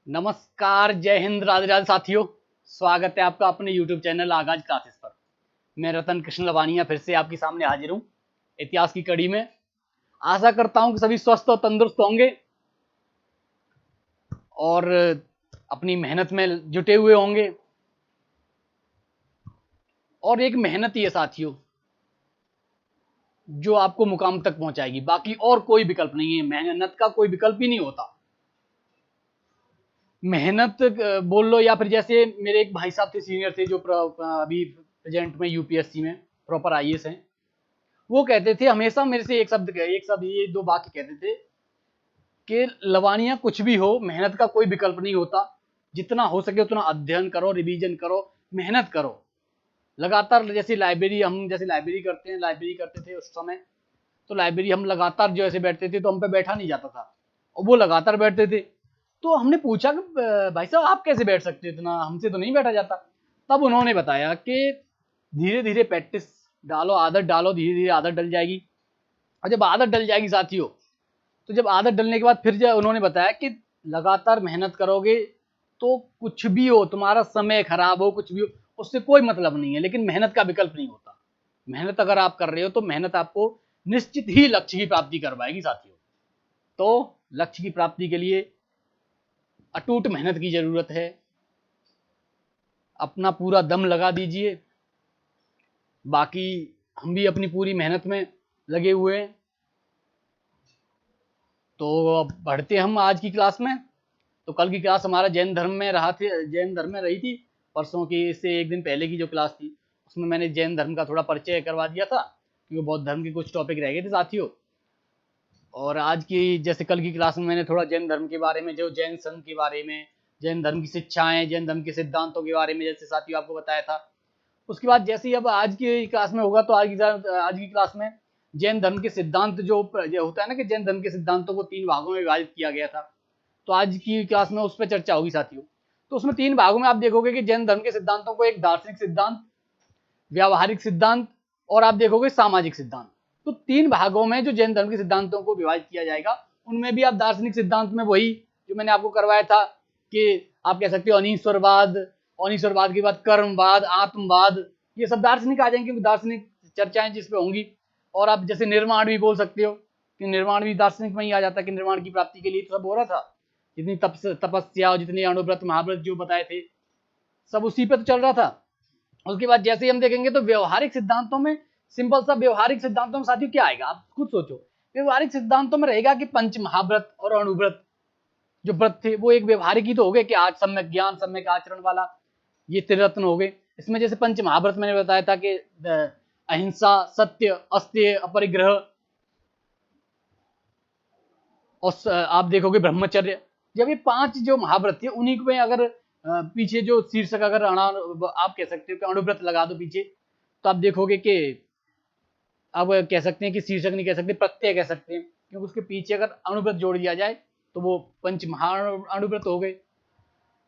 नमस्कार, जय हिंद, राधे राधे साथियों। स्वागत है आपका अपने YouTube चैनल आगाज क्लासेस पर। मैं रतन कृष्ण लवानिया फिर से आपके सामने हाजिर हूँ इतिहास की कड़ी में। आशा करता हूँ कि सभी स्वस्थ और तंदुरुस्त होंगे और अपनी मेहनत में जुटे हुए होंगे। और एक मेहनत ही है साथियों जो आपको मुकाम तक पहुंचाएगी, बाकी और कोई विकल्प नहीं है। मेहनत का कोई विकल्प ही नहीं होता। मेहनत बोल लो या फिर जैसे मेरे एक भाई साहब थे, सीनियर थे, जो अभी प्रेजेंट में यूपीएससी में प्रॉपर आईएएस हैं। वो कहते थे हमेशा मेरे से एक शब्द ये दो वाक्य कहते थे कि लवानिया कुछ भी हो, मेहनत का कोई विकल्प नहीं होता। जितना हो सके उतना अध्ययन करो, रिवीजन करो, मेहनत करो लगातार। जैसे लाइब्रेरी करते थे उस समय, तो लाइब्रेरी हम लगातार जो ऐसे बैठते थे तो हम पे बैठा नहीं जाता था और वो लगातार बैठते थे। तो हमने पूछा कि भाई साहब आप कैसे बैठ सकते हो, इतना हमसे तो नहीं बैठा जाता। तब उन्होंने बताया कि धीरे धीरे प्रैक्टिस डालो, आदत डालो, धीरे धीरे आदत डल जाएगी। और जब आदत डल जाएगी साथियों, तो जब आदत डलने के बाद फिर जो उन्होंने बताया कि लगातार मेहनत करोगे तो कुछ भी हो, तुम्हारा समय खराब हो, कुछ भी हो, उससे कोई मतलब नहीं है, लेकिन मेहनत का विकल्प नहीं होता। मेहनत अगर आप कर रहे हो तो मेहनत आपको निश्चित ही लक्ष्य की प्राप्ति करवाएगी साथियों। तो लक्ष्य की प्राप्ति के लिए अटूट मेहनत की जरूरत है। अपना पूरा दम लगा दीजिए। बाकी हम भी अपनी पूरी मेहनत में लगे हुए हैं। तो अब बढ़ते हम आज की क्लास में। तो कल की क्लास हमारा जैन धर्म में रही थी। परसों की, इससे एक दिन पहले की जो क्लास थी उसमें मैंने जैन धर्म का थोड़ा परिचय करवा दिया था, क्योंकि बौद्ध धर्म के कुछ टॉपिक रह गए थे साथियों। और आज की जैसे कल की क्लास में मैंने थोड़ा जैन धर्म के बारे में, जो जैन संघ के बारे में, जैन धर्म की शिक्षाएं, जैन धर्म के सिद्धांतों के बारे में जैसे साथियों आपको बताया था। उसके बाद जैसे ही अब आज की क्लास में होगा, तो आज की क्लास में जैन धर्म के सिद्धांत जो होता है ना, कि जैन धर्म के सिद्धांतों को 3 भागों में विभाजित किया गया था। तो आज की क्लास में उस पर चर्चा होगी साथियों। तो उसमें 3 भागों में आप देखोगे कि जैन धर्म के सिद्धांतों को एक दार्शनिक सिद्धांत, व्यावहारिक सिद्धांत और आप देखोगे सामाजिक सिद्धांत। तो 3 भागों में जो जैन धर्म के सिद्धांतों को विभाजित किया जाएगा, उनमें भी आप दार्शनिक सिद्धांत में वही जो मैंने आपको करवाया था कि आप कह सकते हो अनीश्वरवाद, अनीश्वरवाद के बाद कर्मवाद, आत्मवाद, ये सब दार्शनिक आ जाएंगे, क्योंकि दार्शनिक चर्चाएं जिस पे होंगी। और आप जैसे निर्माण भी बोल सकते हो कि निर्माण भी दार्शनिक में ही आ जाता है, कि निर्माण की प्राप्ति के लिए तो सब हो रहा था। जितनी तपस्या और जितने अणुव्रत महाव्रत जो बताए थे, सब उसी पे तो चल रहा था। उसके बाद जैसे ही हम देखेंगे तो व्यवहारिक सिद्धांतों में, सिंपल सा व्यवहारिक सिद्धांतों में साथियों क्या आएगा, आप खुद सोचो। व्यवहारिक सिद्धांतों में रहेगा कि पंच महाव्रत और अणुव्रत जो व्रत थे वो एक व्यवहारिक ही तो हो गए, कि आज सम्यक ज्ञान, सम्यक आचरण वाला, ये त्रिरत्न हो गए। इसमें जैसे पंच महाव्रत मैंने बताया था कि अहिंसा, सत्य, अस्तेय, अपरिग्रह, और आप देखोगे ब्रह्मचर्य। जब ये 5 जो महाव्रत थे, उन्हीं में अगर पीछे जो शीर्षक अगर आप कह सकते हो कि अणुव्रत लगा दो पीछे, तो आप देखोगे कि अब कह सकते हैं कि शीर्षक नहीं कह सकते, प्रत्यय कह सकते हैं, क्योंकि उसके पीछे अगर अणुव्रत जोड़ दिया जाए तो वो पंच महा अणुव्रत हो गए।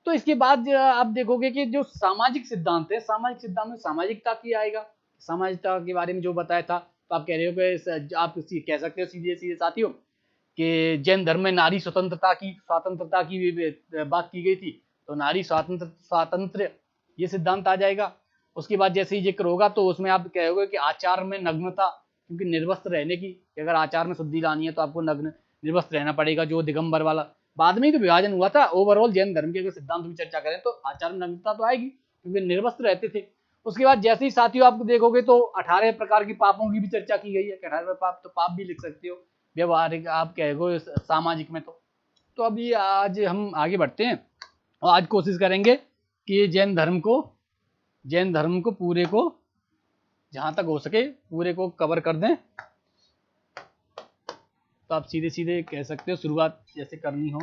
तो इसके बाद आप देखोगे कि जो सामाजिक सिद्धांत है, सामाजिक सिद्धांत में सामाजिकता की आएगा। सामाजिकता के बारे में जो बताया था, तो आप कह रहे हो कि आप कह सकते हो सीधे सीधे साथियों कि जैन धर्म में नारी स्वातंत्रता की बात की गई थी, तो नारी स्वातंत्र ये सिद्धांत आ जाएगा। उसके बाद जैसे ही जिक्र होगा तो उसमें आप कहोगे कि आचार में नग्नता, क्योंकि निर्वस्त्र रहने की, अगर आचार में शुद्धि लानी है तो आपको नग्न निर्वस्त्र रहना पड़ेगा, जो दिगंबर वाला। बाद में ही तो विभाजन हुआ था। ओवरऑल जैन धर्म के अगर सिद्धांत की चर्चा करें तो आचार में नग्नता तो आएगी, क्योंकि निर्वस्त्र रहते थे। उसके बाद जैसे ही साथियों आपको देखोगे तो 18 प्रकार के पापों की भी चर्चा की गई है। 18 पाप, तो पाप भी लिख सकते हो व्यवहारिक, आप कहोगे सामाजिक में। तो अभी आज हम आगे बढ़ते हैं और आज कोशिश करेंगे कि जैन धर्म को पूरे को, जहां तक हो सके पूरे को कवर कर दें। तो आप सीधे सीधे कह सकते हो शुरुआत जैसे करनी हो।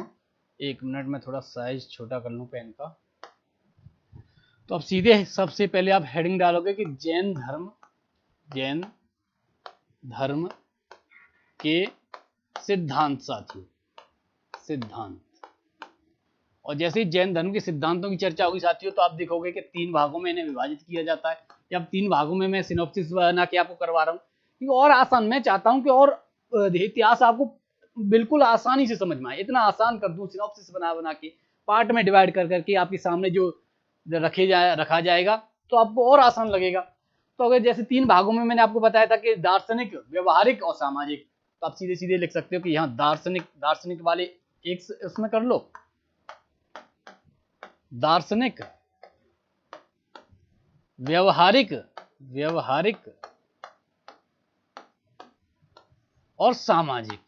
1 मिनट में थोड़ा साइज छोटा कर लूं पेन का। तो अब सीधे सबसे पहले आप हेडिंग डालोगे कि जैन धर्म के सिद्धांत साथियों, सिद्धांत। और जैसे ही जैन धर्म के सिद्धांतों की चर्चा होगी साथियों, तो आप देखोगे कि 3 भागों में इन्हें विभाजित किया जाता है। जब 3 भागों में मैं सिनॉप्सिस बना के आपको करवा रहा हूँ, क्योंकि और आसान, मैं चाहता हूँ कि और इतिहास आपको बिल्कुल आसानी से समझ में आए, इतना आसान कर दूं सिनॉप्सिस बना के, पार्ट में डिवाइड कर करके आपके सामने जो रखा जाएगा तो आपको और आसान लगेगा। तो अगर जैसे 3 भागों में मैंने आपको बताया था कि दार्शनिक, व्यवहारिक और सामाजिक, तो आप सीधे सीधे लिख सकते हो कि यहाँ दार्शनिक वाले एक इसमें कर लो, दार्शनिक, व्यवहारिक और सामाजिक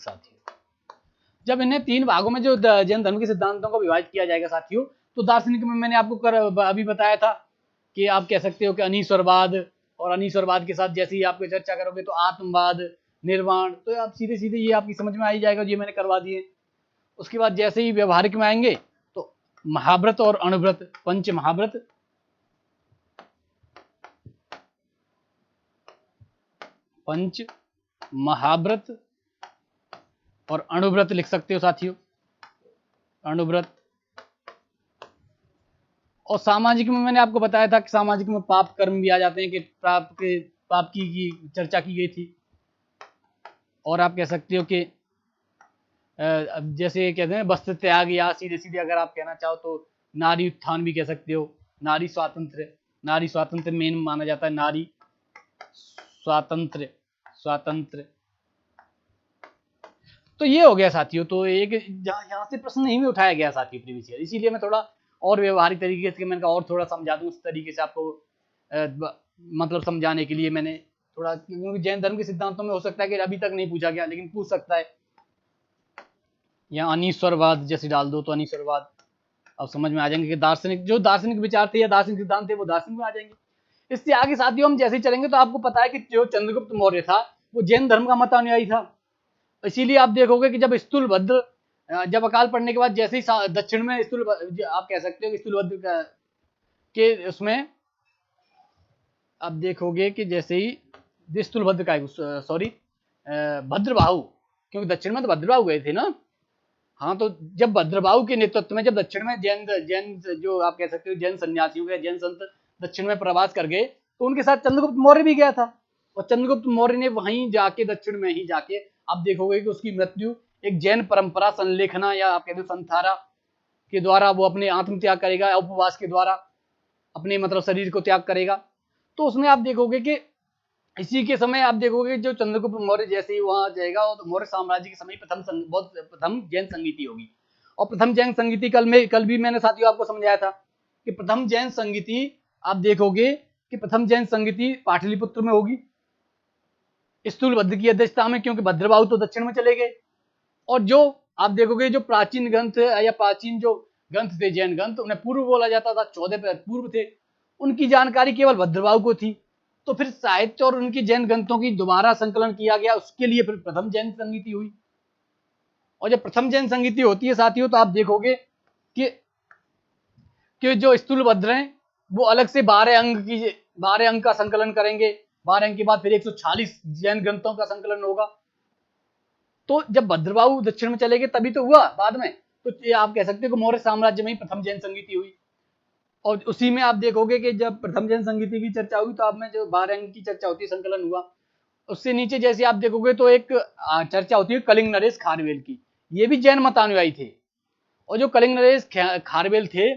साथियों। जब इन्हें 3 भागों में जो जैन धर्म के सिद्धांतों को विभाजित किया जाएगा साथियों, तो दार्शनिक में मैंने आपको अभी बताया था कि आप कह सकते हो कि अनीश्वरवाद, और अनीश्वरवाद के साथ जैसे ही आप चर्चा करोगे तो आत्मवाद, निर्वाण, तो आप सीधे सीधे ये आपकी समझ में आ ही जाएगा, ये मैंने करवा दिए। उसके बाद जैसे ही व्यवहारिक में आएंगे तो महाव्रत और अणुव्रत, पंच महाव्रत और अणुव्रत लिख सकते हो साथियों, अणुव्रत। और सामाजिक में मैंने आपको बताया था कि सामाजिक में पाप कर्म भी आ जाते हैं कि पाप की चर्चा की गई थी। और आप कह सकते हो कि जैसे कहते हैं वस्त्र त्याग, या सीधे सीधे अगर आप कहना चाहो तो नारी उत्थान भी कह सकते हो, नारी स्वातंत्र मेन माना जाता है, नारी स्वातंत्र। तो ये हो गया साथियों। तो एक यहाँ से प्रश्न नहीं में उठाया गया साथियों प्रीवियस ईयर, इसीलिए मैं थोड़ा और व्यवहारिक तरीके से मैंने कहा और थोड़ा समझा दूं, उस तरीके से आपको मतलब समझाने के लिए मैंने थोड़ा, क्योंकि जैन धर्म के सिद्धांतों में हो सकता है कि अभी तक नहीं पूछा गया, लेकिन पूछ सकता है। यहाँ अनीश्वरवाद जैसे डाल दो तो अनीश्वरवाद अब समझ में आ जाएंगे कि दार्शनिक विचार थे या दार्शनिक सिद्धांत थे वो दार्शनिक में आ जाएंगे। इससे आगे साथियों हम जैसे चलेंगे तो आपको पता है कि जो चंद्रगुप्त मौर्य था वो जैन धर्म का मत अनुयायी था। इसीलिए आप देखोगे कि जब स्थूलभद्र, जब अकाल पड़ने के बाद जैसे ही दक्षिण में आप कह सकते हो कि स्थूलभद्र के उसमें आप देखोगे कि जैसे ही स्थूलभद्र का सॉरी भद्रबाहु, क्योंकि दक्षिण में तो भद्रबाहु गए थे ना, हाँ, तो जब भद्रबाहु के नेतृत्व में जब दक्षिण में जैन जो आप कह सकते हो जैन सन्यासियों के जैन संत दक्षिण में प्रवास कर गए, तो उनके साथ चंद्रगुप्त मौर्य भी गया था। और चंद्रगुप्त मौर्य ने वहीं जाके दक्षिण में ही जाके आप देखोगे कि उसकी मृत्यु एक जैन परंपरा संलेखना या आप कहते हो संथारा के द्वारा वो अपने आत्म त्याग करेगा, उपवास के द्वारा अपने मतलब शरीर को त्याग करेगा। तो उसमें आप देखोगे कि इसी के समय आप देखोगे जो चंद्रगुप्त मौर्य जैसे ही वहां जाएगा तो मौर्य साम्राज्य के समय प्रथम जैन संगीति होगी। और प्रथम जैन संगीति कल भी मैंने साथियों आपको समझाया था कि प्रथम जैन संगीति आप देखोगे कि प्रथम जैन संगीति पाटलिपुत्र में होगी स्थूलभद्र की अध्यक्षता में, क्योंकि भद्रबाहु तो दक्षिण में चले गए। और जो आप देखोगे जो प्राचीन ग्रंथ या प्राचीन जो ग्रंथ थे जैन ग्रंथ, उन्हें पूर्व बोला जाता था, 14 पूर्व थे, उनकी जानकारी केवल भद्रबाहु को थी। तो फिर साहित्य और उनकी जैन ग्रंथों की दोबारा संकलन किया गया, उसके लिए फिर प्रथम जैन संगीति हुई। और जब प्रथम जैन संगीति होती है साथियों तो आप देखोगे कि जो स्थूलभद्र हैं वो अलग से 12 अंग का संकलन करेंगे, 12 अंग के बाद फिर 146 जैन ग्रंथों का संकलन होगा। तो जब भद्रबाहु दक्षिण में चले गए तभी तो हुआ बाद में, तो ये आप कह सकते हो कि मौर्य साम्राज्य में ही प्रथम जैन संगीति हुई। और उसी में आप देखोगे कि जब प्रथम जैन संगीति की चर्चा हुई तो आप में जो 12 अंग की चर्चा होती है, संकलन हुआ। उससे नीचे जैसे आप देखोगे तो एक चर्चा होती है कलिंग नरेश खारवेल की, ये भी जैन मतानुयायी थे। और जो कलिंग नरेश खारवेल थे,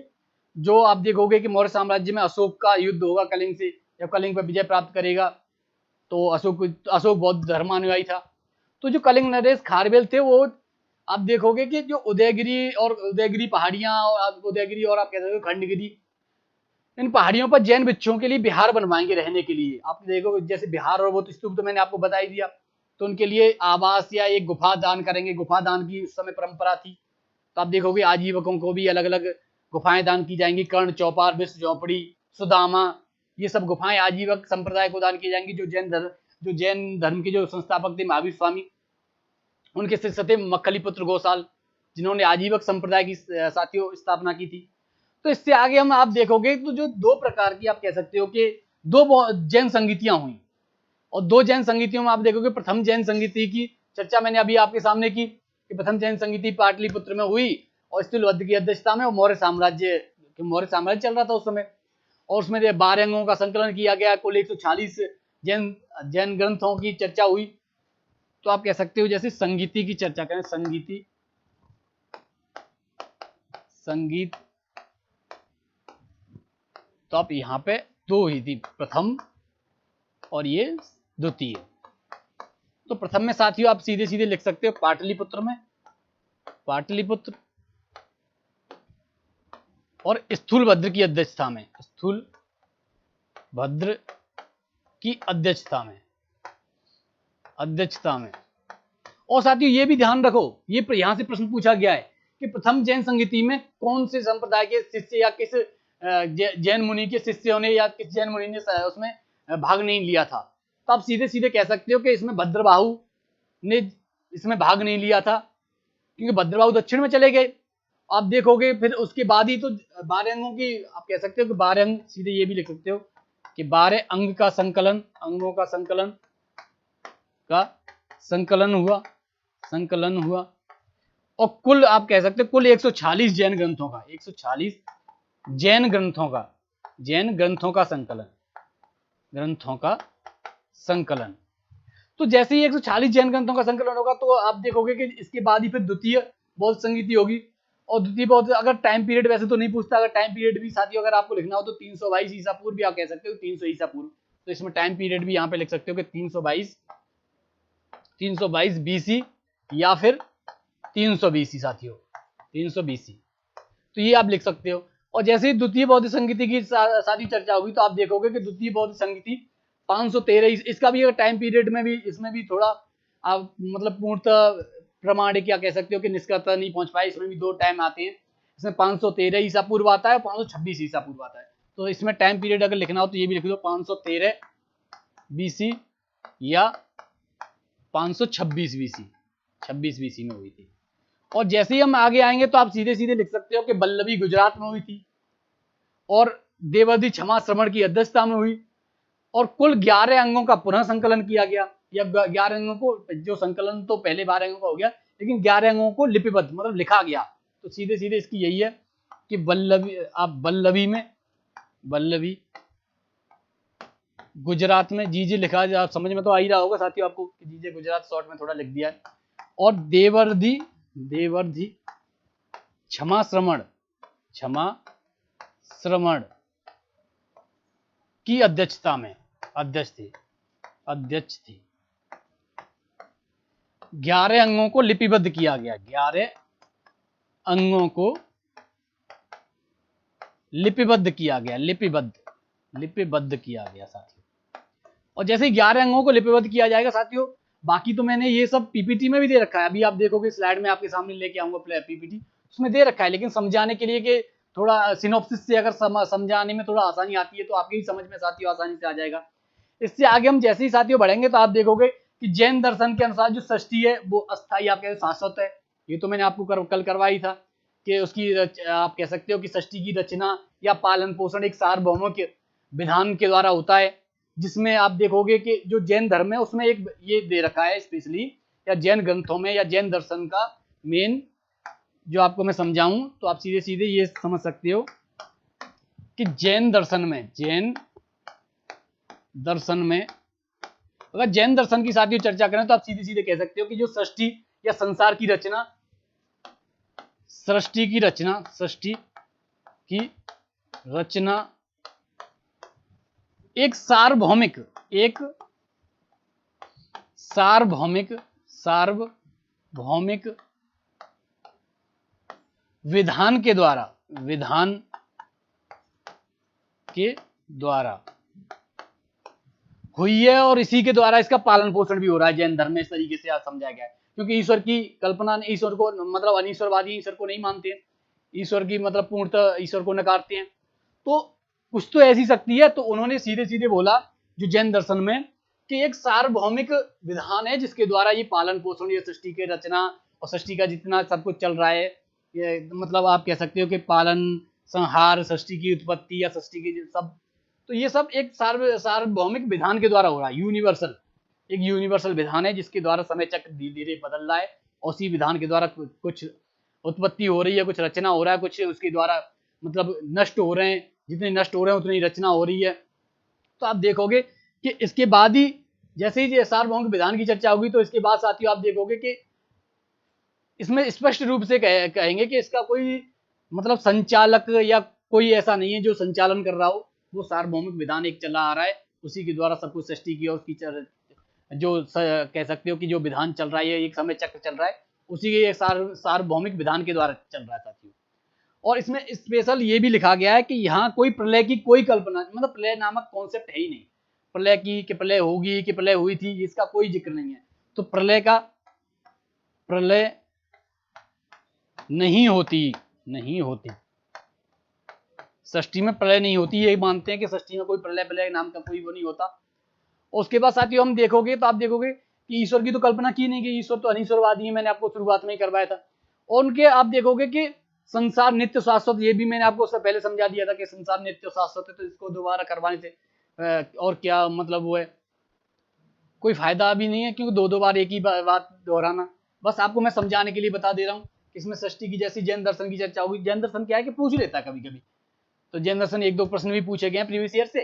जो आप देखोगे कि मौर्य साम्राज्य में अशोक का युद्ध होगा कलिंग से, जब कलिंग पर विजय प्राप्त करेगा तो अशोक बौद्ध धर्मानुयायी था। तो जो कलिंग नरेश खारवेल थे वो आप देखोगे कि जो उदयगिरी पहाड़ियां और उदयगिरी और आप कह सकते हो खंडगिरी, इन पहाड़ियों पर जैन भिक्षुओं के लिए बिहार बनवाएंगे रहने के लिए। आप देखो जैसे बिहार और बुद्ध स्तूप तो मैंने आपको बता ही दिया, तो उनके लिए आवास या एक गुफा दान करेंगे, गुफा दान की उस समय परंपरा थी। तो आप देखोगे आजीवकों को भी अलग अलग गुफाएं दान की जाएंगी, कर्ण चौपार, विश्व झोपड़ी, सुदामा, ये सब गुफाएं आजीवक संप्रदाय को दान की जाएंगी। जो जैन धर्म के जो संस्थापक थे महावीर स्वामी, उनके शिष्य थे मक्खलीपुत्र गोसाल, जिन्होंने आजीवक संप्रदाय की साथियों स्थापना की थी। तो इससे आगे हम आप देखोगे तो जो 2 प्रकार की आप कह सकते हो कि 2 जैन संगीतियां हुई। और 2 जैन संगीतियों में आप देखोगे प्रथम जैन संगीति की चर्चा मैंने अभी आपके सामने की कि प्रथम जैन संगीति पाटलिपुत्र में हुई और स्थूलभद्र की अध्यक्षता में, मौर्य साम्राज्य चल रहा था उस समय। और उसमें 12 अंगों का संकलन किया गया, कुल 146 जैन ग्रंथों की चर्चा हुई। तो आप कह सकते हो जैसे संगीति की चर्चा करें, संगीति संगीत, तो आप यहाँ पे दो ही थी, प्रथम और ये द्वितीय। तो प्रथम में साथियों आप सीधे सीधे लिख सकते हो पाटलिपुत्र में, पाटलिपुत्र, और स्थूलभद्र की अध्यक्षता में, स्थूलभद्र की अध्यक्षता में, और साथियों ये भी ध्यान रखो, ये यहां से प्रश्न पूछा गया है कि प्रथम जैन संगीति में कौन से संप्रदाय के शिष्य या किस जैन मुनि के शिष्यों ने या किस जैन मुनि ने उसमें भाग नहीं लिया था। तो आप सीधे सीधे कह सकते हो कि इसमें भद्रबाहु ने इसमें भाग नहीं लिया था, क्योंकि भद्रबाहु दक्षिण में चले गए। आप देखोगे फिर उसके बाद ही तो 12 अंगों की आप कह सकते हो कि 12 अंग, सीधे ये भी लिख सकते हो कि 12 अंग का संकलन, अंगों का संकलन हुआ, और कुल आप कह सकते हो कुल 146 जैन ग्रंथों का, 146 जैन ग्रंथों का संकलन। तो जैसे ही 146 जैन ग्रंथों का संकलन होगा तो आप देखोगे कि इसके बाद ही फिर द्वितीय बौद्ध संगीति होगी। और द्वितीय बौद्ध, अगर टाइम पीरियड वैसे तो नहीं पूछता, अगर टाइम पीरियड भी साथियों अगर आपको लिखना हो तो 322 ईसा पूर्व भी आप कह सकते हो, 300 ईसा पूर्व। तो इसमें टाइम पीरियड भी यहाँ पे लिख सकते हो कि 322 बीसी या फिर 300 बीसी साथियों, 300 बीसी, तो ये आप लिख सकते हो। और जैसे ही द्वितीय बौद्ध संगीति की सारी चर्चा होगी तो आप देखोगे कि द्वितीय बौद्ध संगीति 513, इसका भी टाइम पीरियड में भी, इसमें भी थोड़ा आप मतलब पूर्णतः प्रमाणिक या कह सकते हो कि निष्कर्षता नहीं पहुंच पाए, इसमें भी दो टाइम आते हैं। इसमें 513 ईसा पूर्व आता है, 526 ईसा पूर्व आता है। तो इसमें टाइम पीरियड अगर लिखना हो तो ये भी लिख दो 513 बीसी या 526 बीसी, 26 बीसी में हुई थी। और जैसे ही हम आगे आएंगे तो आप सीधे सीधे लिख सकते हो कि बल्लभी गुजरात में हुई थी, और देवर्धि क्षमा श्रवण की अध्यक्षता में हुई, और कुल 11 अंगों का पुनः संकलन किया गया, या 11 अंगों को, जो संकलन तो पहले 12 अंगों का हो गया, लेकिन 11 अंगों को लिपिबद्ध मतलब लिखा गया। तो सीधे सीधे इसकी यही है कि बल्लभी गुजरात में, जी लिखा, आप समझ में तो आ ही रहा होगा साथियों आपको, जी गुजरात शॉर्ट में थोड़ा लिख दिया है। और देवर्धि क्षमा श्रवण की अध्यक्षता में, अध्यक्ष थी। 11 अंगों को लिपिबद्ध किया गया, 11 अंगों को लिपिबद्ध किया गया साथियों। और जैसे 11 अंगों को लिपिबद्ध किया जाएगा साथियों, बाकी तो मैंने ये सब पीपीटी में भी दे रखा है, अभी आप देखोगे स्लाइड में आपके सामने लेके आऊंगा पीपीटी, उसमें दे रखा है, लेकिन समझाने के लिए कि थोड़ा सिनॉप्सिस से अगर समझाने में थोड़ा आसानी आती है तो आपके ही समझ में साथियों आसानी से आ जाएगा। इससे आगे हम जैसे ही साथियों बढ़ेंगे तो आप देखोगे कि जैन दर्शन के अनुसार जो षष्ठी है वो अस्थायी आप कह शाश्वत है। ये तो मैंने आपको कल करवाई था कि उसकी आप कह सकते हो कि षष्ठी की रचना या पालन पोषण एक सार्वभौमिक विधान के द्वारा होता है, जिसमें आप देखोगे कि जो जैन धर्म है उसमें एक ये दे रखा है स्पेशली, या जैन ग्रंथों में या जैन दर्शन का मेन जो आपको मैं समझाऊं तो आप सीधे सीधे ये समझ सकते हो कि जैन दर्शन में अगर जैन दर्शन की साथियों चर्चा करें तो आप सीधे सीधे कह सकते हो कि जो सृष्टि या संसार की रचना, सृष्टि की रचना एक सार्वभौमिक विधान के द्वारा हुई है, और इसी के द्वारा इसका पालन पोषण भी हो रहा है जैन धर्म में। इस तरीके से आज समझाया गया है, क्योंकि ईश्वर की कल्पना, ईश्वर को मतलब अनीश्वरवादी ईश्वर को नहीं मानते हैं, ईश्वर की मतलब पूर्णतः ईश्वर को नकारते हैं। तो कुछ तो ऐसी शक्ति है, तो उन्होंने सीधे सीधे बोला जो जैन दर्शन में कि एक सार्वभौमिक विधान है जिसके द्वारा ये पालन पोषण, ये सृष्टि के रचना और सृष्टि का जितना सब कुछ चल रहा है, ये मतलब आप कह सकते हो कि पालन, संहार, सृष्टि की उत्पत्ति या सृष्टि की सब, तो ये सब एक सार्वभौमिक विधान के द्वारा हो रहा है। एक यूनिवर्सल विधान है जिसके द्वारा समय चक्र धीरे धीरे बदल रहा है, और उसी विधान के द्वारा कुछ उत्पत्ति हो रही है, कुछ रचना हो रहा है, कुछ उसके द्वारा मतलब नष्ट हो रहे हैं, जितने नष्ट हो रहे हैं उतनी रचना हो रही है। तो आप देखोगे कि इसके बाद ही जैसे ही सार्वभौमिक विधान की चर्चा होगी तो इसके बाद साथियों आप देखोगे कि इसमें स्पष्ट रूप से कहेंगे कि इसका कोई मतलब संचालक या कोई ऐसा नहीं है जो संचालन कर रहा हो, वो सार्वभौमिक विधान एक चला आ रहा है, उसी के द्वारा सब कुछ सृष्टि की और उसकी कह सकते हो कि जो विधान चल रहा है, एक समय चक्र चल रहा है, उसी के सार्वभौमिक विधान के द्वारा चल रहा है साथियों। और इसमें स्पेशल ये भी लिखा गया है कि यहाँ कोई प्रलय की कोई कल्पना, मतलब प्रलय नामक कॉन्सेप्ट है ही नहीं, प्रलय की कि प्रलय होगी कि प्रलय हुई थी, इसका कोई जिक्र नहीं है। तो प्रलय नहीं होती सृष्टि में प्रलय नहीं होती, ये मानते हैं कि सृष्टि में कोई प्रलय नाम का कोई वो नहीं होता। उसके बाद साथियों हम देखोगे तो आप देखोगे कि ईश्वर की तो कल्पना की नहीं गई, ईश्वर तो अनीश्वरवादी है, मैंने आपको शुरुआत में ही करवाया था। और उनके आप देखोगे कि संसार नित्य शाश्वत, ये भी मैंने आपको उससे पहले समझा दिया था कि संसार नित्य शाश्वत है, तो इसको दोबारा करवाने से और क्या मतलब वो है, कोई फायदा भी नहीं है, क्योंकि दो बार एक ही बात दोहराना। बस आपको मैं समझाने के लिए बता दे रहा हूँ। इसमें सृष्टि की जैसी जैन दर्शन की चर्चा होगी, जैन दर्शन क्या है कि पूछ लेता है कभी कभी, तो जैन दर्शन एक दो प्रश्न भी पूछे गए हैं प्रीवियस ईयर से,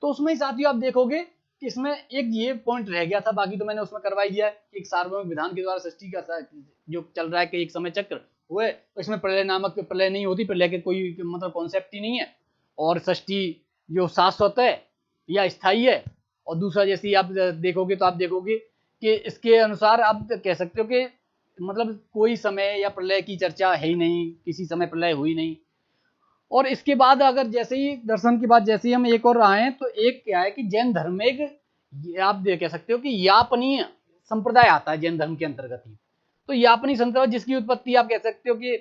तो उसमें ही साथियों आप देखोगे कि इसमें एक ये पॉइंट रह गया था, बाकी तो मैंने उसमें करवा दिया है कि एक सार्वभौमिक विधान के द्वारा सृष्टि का जो चल रहा है कि एक समय चक्र हुए, तो इसमें प्रलय नामक प्रलय नहीं होती, प्रलय के कोई मतलब कॉन्सेप्ट ही नहीं है, और सृष्टि जो शाश्वत है या स्थायी है। और दूसरा जैसे आप देखोगे तो आप देखोगे कि इसके अनुसार आप कह सकते हो कि मतलब कोई समय या प्रलय की चर्चा है ही नहीं, किसी समय प्रलय हुई नहीं। और इसके बाद अगर जैसे ही दर्शन के बाद जैसे ही हम एक और आए, तो एक क्या है कि जैन धर्म में एक आप कह सकते हो कि यापनीय संप्रदाय आता है जैन धर्म के अंतर्गत ही। तो यापनीय संप्रदाय जिसकी उत्पत्ति आप कह सकते हो कि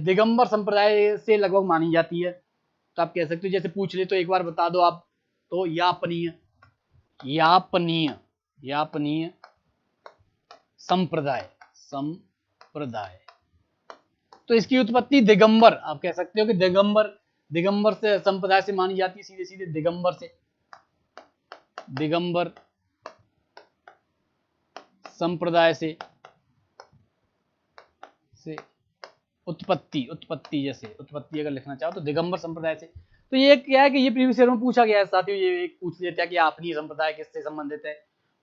दिगंबर संप्रदाय से लगभग मानी जाती है। तो आप कह सकते हो, जैसे पूछ ले तो एक बार बता दो आप, तो यापनीय संप्रदाय तो इसकी उत्पत्ति दिगंबर, आप कह सकते हो कि दिगंबर से संप्रदाय से मानी जाती है, सीधे सीधे दिगंबर संप्रदाय से उत्पत्ति अगर लिखना चाहो तो दिगंबर संप्रदाय से। तो ये क्या है कि ये प्रीवियस ईयर में पूछा गया है साथियों, ये एक पूछ लेता है कि आपनी संप्रदाय किससे संबंधित है,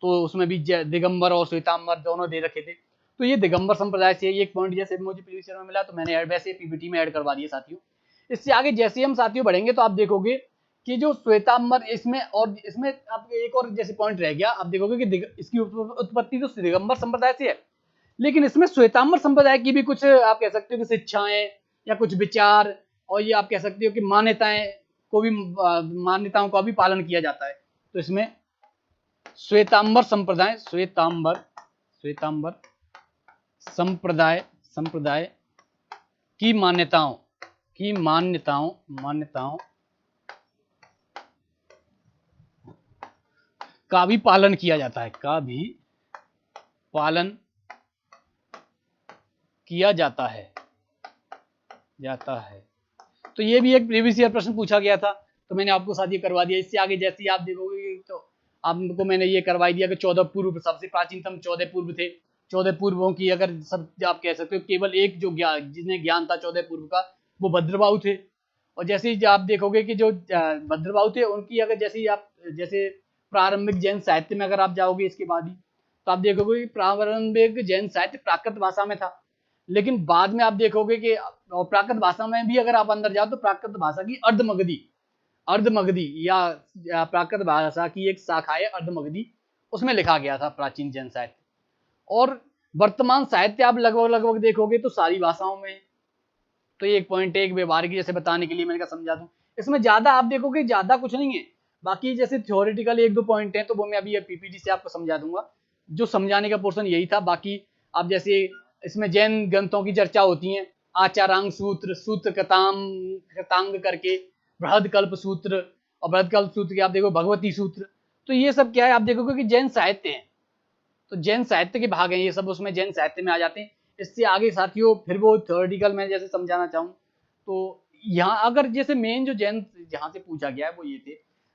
तो उसमें भी दिगंबर और श्वेतांबर दोनों दे रखे थे, तो ये दिगंबर संप्रदाय से एक पॉइंट जैसे मुझे प्रीवियस ईयर में मिला, तो मैंने वैसे पीपीटी में ऐड करवा दिया साथियों। इससे आगे जैसे हम साथियों बढ़ेंगे तो आप देखोगे कि जो श्वेतांबर इसमें आप एक और जैसे पॉइंट रह गया, आप देखोगे कि इसकी उत्पत्ति तो दिगंबर संप्रदाय से है, लेकिन इसमें श्वेतांबर संप्रदाय की भी कुछ आप कह सकते हो कि शिक्षाएं या कुछ विचार, और ये आप कह सकते हो कि मान्यताओं का भी पालन किया जाता है। तो इसमें श्वेतांबर संप्रदाय की मान्यताओं का भी पालन किया जाता है, तो ये भी एक प्रीवियस ईयर प्रश्न पूछा गया था, तो मैंने आपको साथ ये करवा दिया। इससे आगे जैसे आप देखोगे तो आपको मैंने ये करवा दिया कि 14 पूर्व, सबसे प्राचीनतम 14 पूर्व थे। 14 पूर्वों की अगर सब आप कह सकते हो केवल एक जो जिन्हें ज्ञान था 14 पूर्व का, वो भद्रबाहु थे। और जैसे ही आप देखोगे कि जो भद्रबाहु थे उनकी अगर जैसे प्रारंभिक जैन साहित्य में अगर आप जाओगे इसके बाद ही, तो आप देखोगे प्रारंभिक जैन साहित्य प्राकृत भाषा में था, लेकिन बाद में आप देखोगे कि प्राकृत भाषा में भी अगर आप अंदर जाओ तो प्राकृत भाषा की अर्धमगधी या प्राकृत भाषा की एक शाखा है अर्धमगधी, उसमें लिखा गया था प्राचीन जैन साहित्य। और वर्तमान साहित्य आप लगभग देखोगे तो सारी भाषाओं में। तो ये एक पॉइंट है, एक व्यवहारिक जैसे बताने के लिए मैंने कहा समझा दूं। इसमें ज्यादा आप देखोगे ज्यादा कुछ नहीं है, बाकी जैसे थ्योरेटिकल एक दो पॉइंट है, तो वो मैं अभी पीपीटी से आपको समझा दूंगा। जो समझाने का पोर्शन यही था। बाकी आप जैसे इसमें जैन ग्रंथों की चर्चा होती है, आचारांग सूत्र कृतांग करके, बृहदकल्प सूत्र, और बृहदकल्प सूत्र के आप देखो भगवती सूत्र, तो ये सब क्या है आप देखोगे कि जैन साहित्य है, तो जैन साहित्य के भाग हैं ये सब, उसमें जैन साहित्य में आ जाते हैं। इससे आगे साथियों फिर वो थ्योरेटिकल में जैसे समझाना चाहूँ, तो यहाँ अगर जैसे मेन जो जैन जहाँ से पूछा गया है वो ये थे,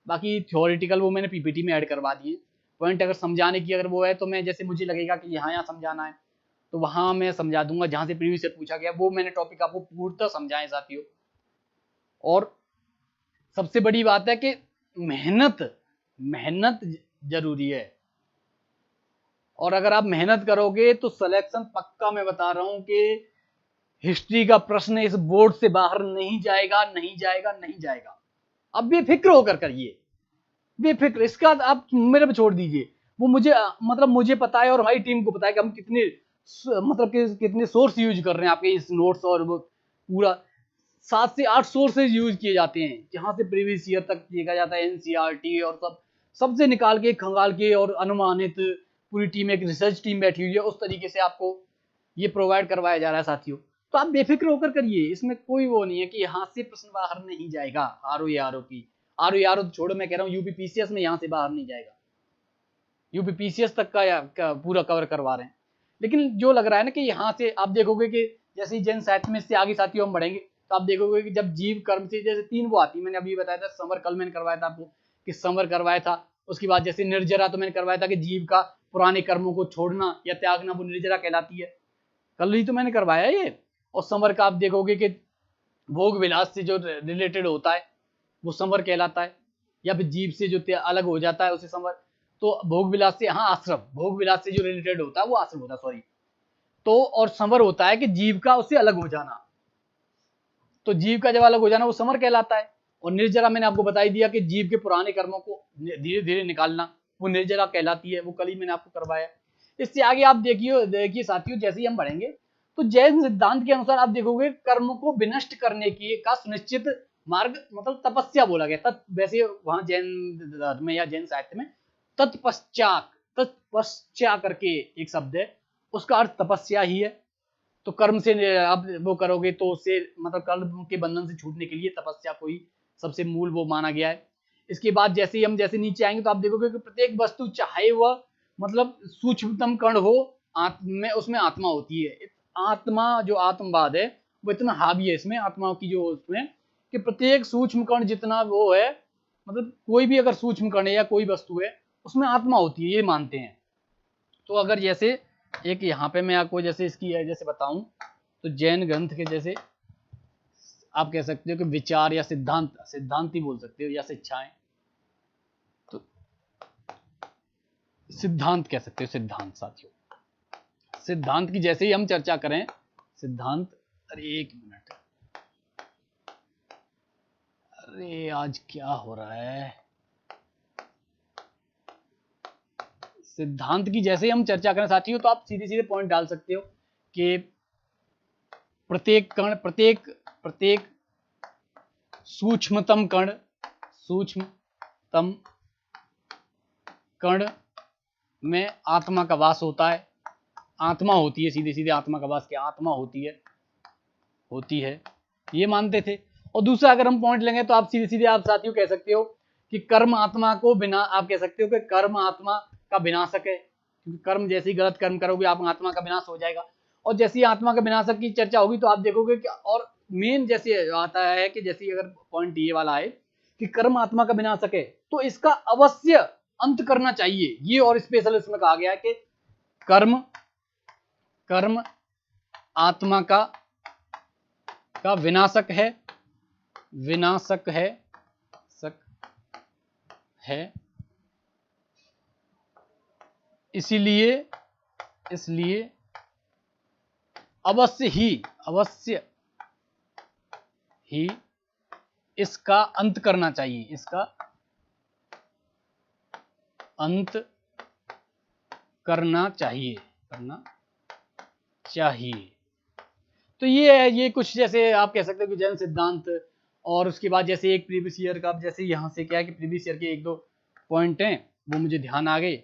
बाकी थ्योरेटिकल वो मैंने पीपीटी में ऐड करवा दिए पॉइंट। अगर समझाने की अगर वो है तो मैं जैसे मुझे लगेगा कि यहाँ समझाना है तो वहाँ मैं समझा दूंगा, जहाँ से प्रीवियस से पूछा गया वो मैंने टॉपिक आपको पूर्णतः समझाएं साथियों। और सबसे बड़ी बात है कि मेहनत जरूरी है, और अगर आप मेहनत करोगे तो सिलेक्शन पक्का, मैं बता रहा हूं कि हिस्ट्री का प्रश्न इस बोर्ड से बाहर नहीं जाएगा, नहीं जाएगा, नहीं जाएगा। अब बेफिक्र होकर करिए, बेफिक्र, इसका आप मेरे पे छोड़ दीजिए। वो मुझे मतलब मुझे पता है और हमारी टीम को पता है कि हम कितने मतलब कि कितने सोर्स यूज कर रहे हैं आपके इस नोट्स, और वो पूरा 7 से 8 सोर्सेज यूज किए जाते हैं, जहां से प्रीवियस ईयर तक देखा जाता है, एनसीईआरटी और सबसे निकाल के खंगाल के और अनुमानित पूरी टीम, एक रिसर्च टीम बैठी हुई है, उस तरीके से आपको ये प्रोवाइड करवाया जा रहा है साथियों। तो आप बेफिक्र होकर करिए, इसमें कोई वो नहीं है कि यहाँ से प्रश्न बाहर नहीं जाएगा। आरओ की आरओ तो छोड़ो, मैं कह रहा हूँ यूपी पीसीएस में यहाँ से बाहर नहीं जाएगा, यूपी पीसीएस तक का पूरा कवर करवा रहे हैं। लेकिन जो लग रहा है ना कि यहाँ से आप देखोगे कि जैसे जैन साहित्य में से आगे साथियों हम बढ़ेंगे तो आप देखोगे कि जब जीव कर्म से जैसे 3 वो आती, मैंने अभी बताया था समर, कल मैंने करवाया था आपको कि समर करवाया था। उसके बाद जैसे निर्जरा तो मैंने करवाया था कि जीव का पुराने कर्मों को छोड़ना या त्यागना, वो निर्जरा कहलाती है, कल ही तो मैंने करवाया ये। और समर का आप देखोगे कि भोग विलास से जो रिलेटेड होता है वो समर कहलाता है, या फिर जीव से जो अलग हो जाता है उसे समर। तो भोग विलास से, हाँ आश्रम, भोग विलास से जो रिलेटेड होता है वो आश्रम होता है, सॉरी। तो और समर होता है कि जीव का उससे अलग हो जाना, तो जीव का जब अलग हो जाना वो समर कहलाता है। और निर्जरा मैंने आपको बता ही दिया कि जीव के पुराने कर्मों को धीरे धीरे निकालना, वो निर्जरा कहलाती है, वो कल ही मैंने आपको करवाया। इससे आगे आप देखिए साथियों, जैसे ही हम बढ़ेंगे तो जैन सिद्धांत के अनुसार आप देखोगे कर्म को विनष्ट करने की का सुनिश्चित मार्ग मतलब तपस्या बोला गया। वैसे वहां जैन धर्म में या जैन साहित्य में तत्पश्चात, तत्पश्चात करके एक शब्द है, उसका अर्थ तपस्या ही है। तो कर्म से आप वो करोगे तो उससे मतलब कर्म के बंधन से छूटने के लिए तपस्या को ही सबसे मूल वो माना गया है। इसके बाद जैसे ही हम जैसे नीचे आएंगे तो आप देखोगे कि प्रत्येक वस्तु चाहे वह मतलब सूक्ष्मतम कण हो, में उसमें आत्मा होती है। आत्मा जो आत्मवाद है वो इतना हावी है इसमें, आत्मा की जो उसमें, कि प्रत्येक सूक्ष्म कण जितना वो है, मतलब कोई भी अगर सूक्ष्म कण है या कोई वस्तु है उसमें आत्मा होती है, ये मानते हैं। तो अगर जैसे एक यहाँ पे मैं आपको जैसे इसकी जैसे बताऊं तो जैन ग्रंथ के जैसे आप कह सकते हो कि विचार या सिद्धांत, सिद्धांत ही बोल सकते हो या शिक्षाएं, तो सिद्धांत कह सकते हो, सिद्धांत साथियों। सिद्धांत की जैसे ही हम चर्चा करें, सिद्धांत, अरे एक मिनट, अरे आज क्या हो रहा है, सिद्धांत की जैसे ही हम चर्चा करें साथियों तो आप सीधे सीधे पॉइंट डाल सकते हो कि प्रत्येक कण, प्रत्येक सूक्ष्मतम कण, सूक्ष्मतम कण में आत्मा का वास होता है, आत्मा होती है, सीधे सीधे आत्मा का वास क्या, आत्मा होती है, ये मानते थे। और दूसरा अगर हम पॉइंट लेंगे तो आप सीधे सीधे आप साथियों कह सकते हो कि कर्म आत्मा को बिना, आप कह सकते हो कि कर्म आत्मा का विनाशक है, क्योंकि कर्म जैसे ही गलत कर्म करोगे आप आत्मा का विनाश हो जाएगा। और जैसे ही आत्मा का विनाशक की चर्चा होगी तो आप देखोगे कि और मेन जैसे आता है कि जैसे अगर पॉइंट ये वाला है कि कर्म आत्मा का विनाशक है तो इसका अवश्य अंत करना चाहिए, ये और स्पेशल इसमें कहा गया है कि कर्म आत्मा का विनाशक है, इसलिए अवश्य ही इसका अंत करना चाहिए, इसका अंत करना चाहिए। तो ये है, ये कुछ जैसे आप कह सकते हो कि जैन सिद्धांत। और उसके बाद जैसे एक प्रीवियस ईयर का, जैसे यहाँ से क्या है कि प्रीवियस ईयर के एक दो पॉइंट हैं वो मुझे ध्यान आ गए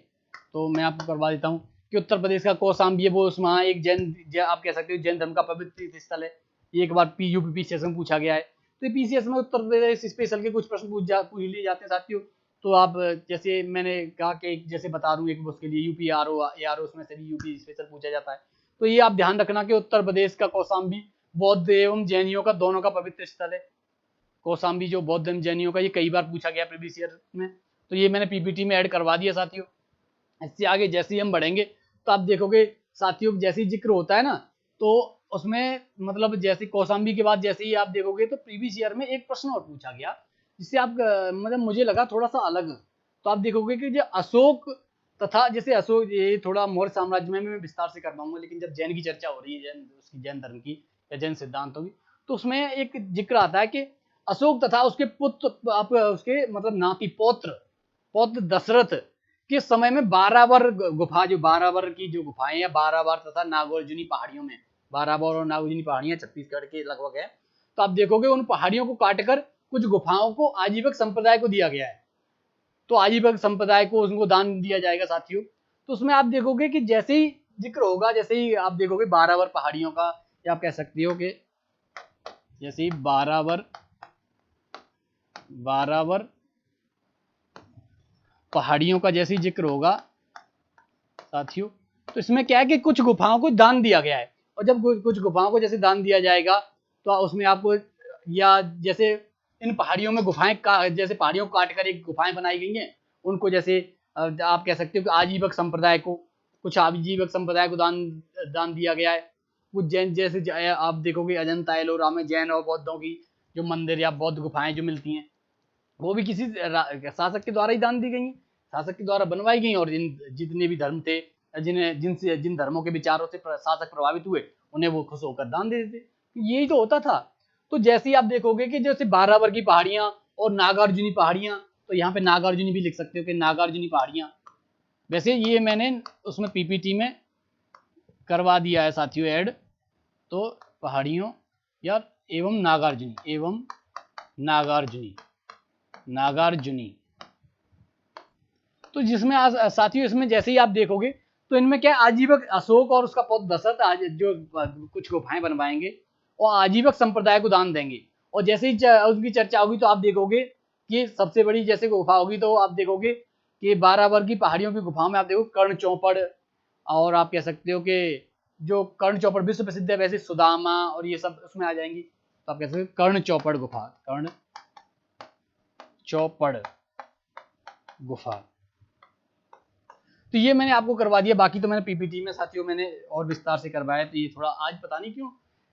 तो मैं आपको करवा देता हूँ कि उत्तर प्रदेश का कौशाम्बी है, वो उसमें एक आप कह सकते हो जैन धर्म का पवित्र स्थल है। ये एक बार यूपी पीसीएस में पूछा गया है, तो पीसीएस में उत्तर प्रदेश स्पेशल के कुछ प्रश्न पूछ लिए जाते हैं साथियों। तो आप जैसे मैंने कहा कि जैसे बता दूं एक उसके लिए यूपी आरओ उसमें से भी यूपी स्पेशल पूछा जाता है। तो ये आप ध्यान रखना कि उत्तर प्रदेश का कौशाम्बी बौद्ध एवं जैनियों का दोनों का पवित्र स्थल है। कौशाम्बी जो बौद्ध एवं जैनियों का, ये कई बार पूछा गया प्रीवियस ईयर में, तो ये मैंने पीपीटी में ऐड करवा दिया साथियों। इससे आगे जैसे ही हम बढ़ेंगे तो आप देखोगे साथियों जैसे ही जिक्र होता है ना तो उसमें मतलब जैसे कौशाम्बी के बाद जैसे ही आप देखोगे तो प्रीवियस ईयर में एक प्रश्न और पूछा गया जिससे आप मतलब मुझे लगा थोड़ा सा अलग। तो आप देखोगे कि जो अशोक तथा जैसे अशोक, ये थोड़ा मौर्य साम्राज्य में मैं विस्तार से कर पाऊंगा, लेकिन जब जैन की चर्चा हो रही है, जैन उसकी जैन धर्म की या जैन सिद्धांतों की, तो उसमें एक जिक्र आता है कि अशोक तथा उसके पुत्र आप उसके मतलब नाती पौत्र दशरथ के समय में 12 वर गुफा, जो 12 वर की जो गुफाएं या 12 वर तथा नागौरजुनी पहाड़ियों में, 12 वर और नागौरजुनी पहाड़ियां छत्तीसगढ़ के लगभग है, तो आप देखोगे उन पहाड़ियों को काटकर कुछ गुफाओं को आजीवक संप्रदाय को दिया गया है। तो आजीवक संप्रदाय को उनको दान दिया जाएगा साथियों। तो उसमें आप देखोगे कि जैसे ही जिक्र होगा, जैसे ही आप देखोगे 12 वर पहाड़ियों का, या आप कह सकते हो कि जैसे ही 12 वर पहाड़ियों का जैसे ही जिक्र होगा साथियों, तो इसमें क्या है कि कुछ गुफाओं को दान दिया गया है। और जब कुछ गुफाओं को जैसे दान दिया जाएगा तो उसमें आपको, या जैसे इन पहाड़ियों में गुफाएं का, जैसे पहाड़ियों को काट कर एक गुफाएं बनाई गई हैं, उनको जैसे आप कह सकते हो कि आजीवक संप्रदाय को, कुछ आजीवक संप्रदाय को दान दिया गया है। कुछ जैन, जैसे आप देखोगे अजंता एलोरा में जैन और बौद्धों की जो मंदिर या बौद्ध गुफाएं जो मिलती हैं, वो भी किसी शासक के द्वारा ही दान दी गई हैं, शासक के द्वारा बनवाई गई। और जितने भी धर्म थे, जिन धर्मों के विचारों से शासक प्रभावित हुए, उन्हें वो खुश होकर दान दे देते। यही तो होता था। तो जैसे ही आप देखोगे कि जैसे 12 वर की पहाड़ियां और नागार्जुनी पहाड़ियां, तो यहाँ पे नागार्जुनी भी लिख सकते हो कि नागार्जुनी पहाड़ियां, वैसे ये मैंने उसमें पीपीटी में करवा दिया है साथियों ऐड। तो पहाड़ियों या एवं नागार्जुनी, तो जिसमें साथियों इसमें जैसे ही आप देखोगे तो इनमें क्या आजीवक अशोक और उसका पौत्र दशरथ जो कुछ गुफाएं बनवाएंगे और आजीवक संप्रदाय को दान देंगे। और जैसे ही उसकी चर्चा होगी तो आप देखोगे कि सबसे बड़ी जैसे गुफा होगी, तो आप देखोगे कि 12 वर की पहाड़ियों की गुफाओं में आप देखो कर्ण चौपड़, और आप कह सकते हो कि जो कर्ण चौपड़ विश्व प्रसिद्ध है, वैसे सुदामा और ये सब उसमें आ जाएंगी। तो आप कह सकते हो कर्ण चौपड़ गुफा। तो ये मैंने आपको करवा दिया। बाकी तो मैंने पीपीटी में साथियों मैंने और विस्तार से करवाया। तो ये थोड़ा आज पता नहीं क्यों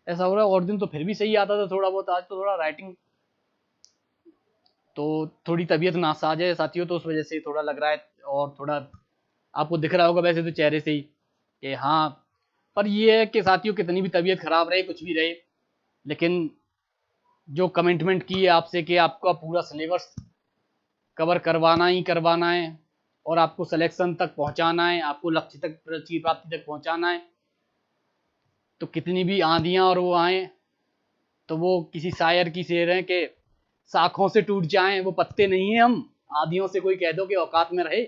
ऐसा हो रहा है, और दिन तो फिर भी सही आता था थोड़ा बहुत, आज तो थोड़ा राइटिंग तो थोड़ी तबीयत नासाज है साथियों, तो उस वजह से थोड़ा लग रहा है। और थोड़ा आपको दिख रहा होगा वैसे तो चेहरे से ही कि हाँ, पर ये है कि साथियों कितनी भी तबीयत खराब रहे, कुछ भी रहे, लेकिन जो कमिटमेंट की है आपसे कि आपका पूरा सिलेबस कवर करवाना ही करवाना है और आपको सिलेक्शन तक पहुंचाना है, आपको लक्ष्य की प्राप्ति तक पहुंचाना है, तो कितनी भी आंधियां और वो आए, तो वो किसी शायर की शेर है कि शाखों से टूट जाएं वो पत्ते नहीं है हम, आंधियों से कोई कह दो कि औकात में रहे।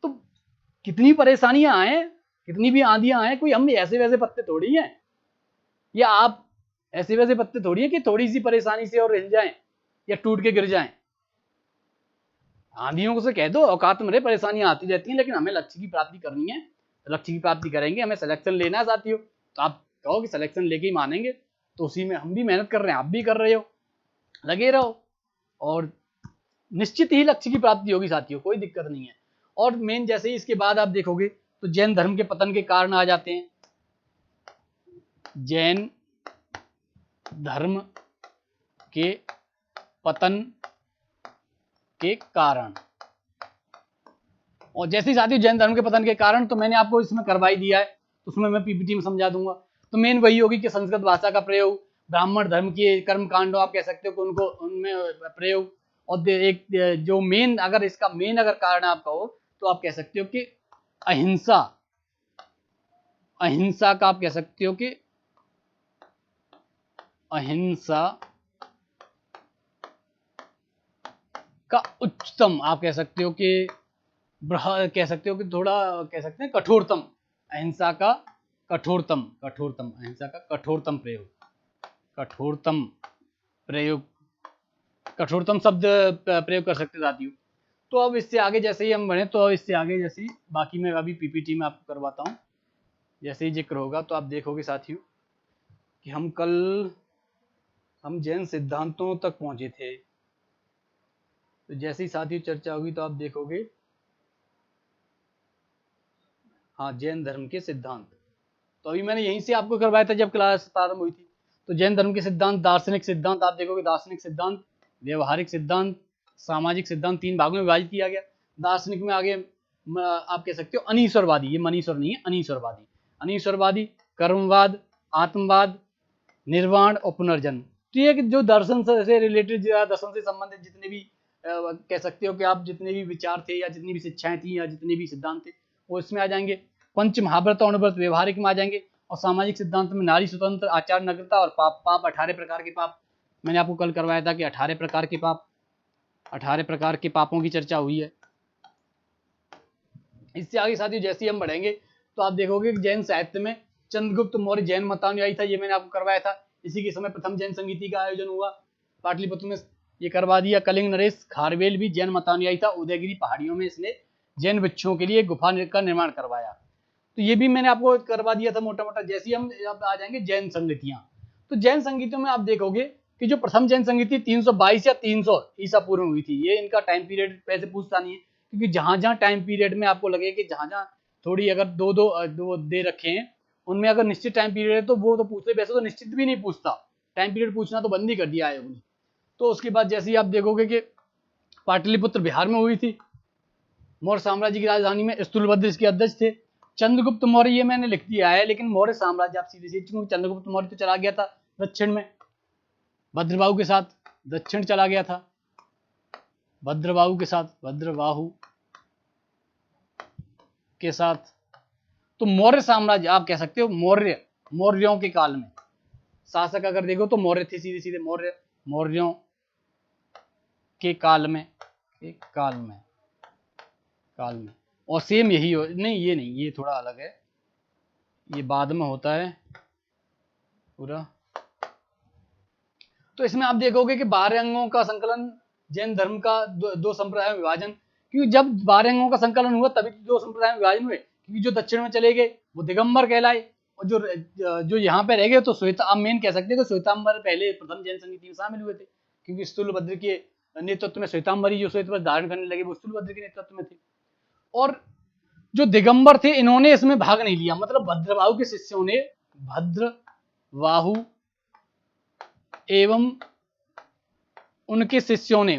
तो कितनी परेशानियां आए, कितनी भी आंधियां आए, कोई हम ऐसे वैसे पत्ते थोड़ी हैं, या आप ऐसे वैसे पत्ते थोड़ी है कि थोड़ी सी परेशानी से और हिल जाएं या टूट के गिर जाएं। आंधियों को से कह दो औकात में रहे, परेशानियां आती रहती हैं, लेकिन हमें लक्ष्य की प्राप्ति करनी है, लक्ष्य की प्राप्ति करेंगे, हमें सिलेक्शन लेना है साथियों। तो आप कहो कि सिलेक्शन लेके ही मानेंगे, तो उसी में हम भी मेहनत कर रहे हैं, आप भी कर रहे हो, लगे रहो और निश्चित ही लक्ष्य की प्राप्ति होगी साथियों, कोई दिक्कत नहीं है। और मेन जैसे ही इसके बाद आप देखोगे तो जैन धर्म के पतन के कारण आ जाते हैं, जैन धर्म के पतन के कारण। और जैसे ही साथियों जैन धर्म के पतन के कारण, तो मैंने आपको इसमें करवाई दिया है, तो उसमें मैं पीपीटी में समझा दूंगा। तो मेन वही होगी कि संस्कृत भाषा का प्रयोग, ब्राह्मण धर्म के कर्म कांडों आप कह सकते हो कि उनको उनमें प्रयोग, और एक जो मेन, अगर इसका मेन अगर कारण आप कहो तो आप कह सकते हो कि अहिंसा का आप कह सकते हो कि अहिंसा का उच्चतम, आप कह सकते हो कि कह सकते हो कि थोड़ा कह सकते हैं कठोरतम, अहिंसा का कठोरतम अहिंसा का कठोरतम शब्द प्रयोग कर सकते साथियों। तो अब इससे आगे जैसे ही हम बढ़े, तो इससे आगे जैसे ही बाकी मैं अभी पीपीटी में आपको करवाता हूँ, जैसे ही जिक्र होगा तो आप देखोगे साथियों कि हम जैन सिद्धांतों तक पहुंचे थे। तो जैसे ही साथियों चर्चा होगी तो आप देखोगे, हाँ, जैन धर्म के सिद्धांत। तो अभी मैंने यहीं से आपको करवाया था जब क्लास प्रारंभ हुई थी। तो जैन धर्म के सिद्धांत, दार्शनिक सिद्धांत आप देखोगे, दार्शनिक सिद्धांत, व्यवहारिक सिद्धांत, सामाजिक सिद्धांत, 3 भागों में विभाजित किया गया। दार्शनिक में आगे आप कह सकते हो अनीश्वरवादी, ये मनीश्वर नहीं है, अनीश्वरवादी, कर्मवाद, आत्मवाद, निर्वाण और पुनर्जन्म। तो ये कि जो दर्शन से रिलेटेड या दर्शन से संबंधित जितने भी कह सकते हो कि आप जितने भी विचार थे या जितनी भी शिक्षाएं थी या जितने भी सिद्धांत थे वो इसमें आ जाएंगे। पंच महाव्रत और अणुव्रत व्यवहारिक में आ जाएंगे। और सामाजिक सिद्धांत में नारी स्वतंत्र, आचार नग्नता और पाप। पाप 18 प्रकार के पाप मैंने आपको कल करवाया था कि 18 प्रकार के पाप, 18 प्रकार के पापों की चर्चा हुई है। इससे आगे साथियों जैसे ही हम बढ़ेंगे तो आप देखोगे कि जैन साहित्य में चंद्रगुप्त मौर्य जैन मतानुयायी था, ये मैंने आपको करवाया था। इसी के समय प्रथम जैन संगीति का आयोजन हुआ पाटलिपुत्र में, ये करवा दिया। कलिंग नरेश खारवेल भी जैन मतानुयायी था। उदयगिरी पहाड़ियों में इसने जैन भिक्षुओं के लिए गुफा का निर्माण करवाया, तो ये भी मैंने आपको करवा दिया था मोटा मोटा। जैसे ही हम अब आ जाएंगे जैन संगतियां, तो जैन संगीतों में आप देखोगे कि जो प्रथम जैन संगीति 322 या 300 ईसा पूर्व में हुई थी, ये इनका टाइम पीरियड वैसे पूछता नहीं है, क्योंकि जहां जहां टाइम पीरियड में आपको लगे कि जहां जहां थोड़ी अगर दो दे रखे हैं उनमें अगर निश्चित टाइम पीरियड है तो वो तो पूछते, वैसे तो निश्चित भी नहीं पूछता, टाइम पीरियड पूछना तो बंद ही कर दिया आयोग ने। तो उसके बाद जैसे ही आप देखोगे कि पाटलिपुत्र बिहार में हुई थी, मौर्य साम्राज्य की राजधानी में, स्थूलभद्र इसके अध्यक्ष थे। चंद्रगुप्त मौर्य ये मैंने लिख दिया है, लेकिन मौर्य साम्राज्य आप सीधे सीधे, क्योंकि चंद्रगुप्त मौर्य तो चला गया था दक्षिण में भद्रबाहु के साथ, दक्षिण चला गया था भद्रबाहु के साथ, भद्रबाहु के साथ। तो मौर्य साम्राज्य आप कह सकते हो मौर्यों के काल में शासक अगर देखो तो मौर्य थे, सीधे सीधे मौर्यों के काल में और सेम यही हो, नहीं ये नहीं, ये थोड़ा अलग है, ये बाद में होता है पूरा। तो इसमें आप देखोगे कि 12 अंगों का संकलन, जैन धर्म का दो संप्रदाय में विभाजन, क्योंकि जब 12 अंगों का संकलन हुआ तभी दो संप्रदाय में विभाजन हुए, क्योंकि जो दक्षिण में चले गए वो दिगंबर कहलाए और जो यहाँ पे रह गए तो श्वेता, आप मेन कह सकते हैं कि श्वेतांबर पहले प्रथम जैन संगीति में शामिल हुए थे, क्योंकि स्थूलभद्र के नेतृत्व में श्वेतांबरी जो श्वेत वस्त्र धारण करने लगे वो स्थूलभद्र के नेतृत्व में थे। और जो दिगंबर थे इन्होंने इसमें भाग नहीं लिया, मतलब भद्रबाहु के शिष्यों ने, भद्रबाहु एवं उनके शिष्यों ने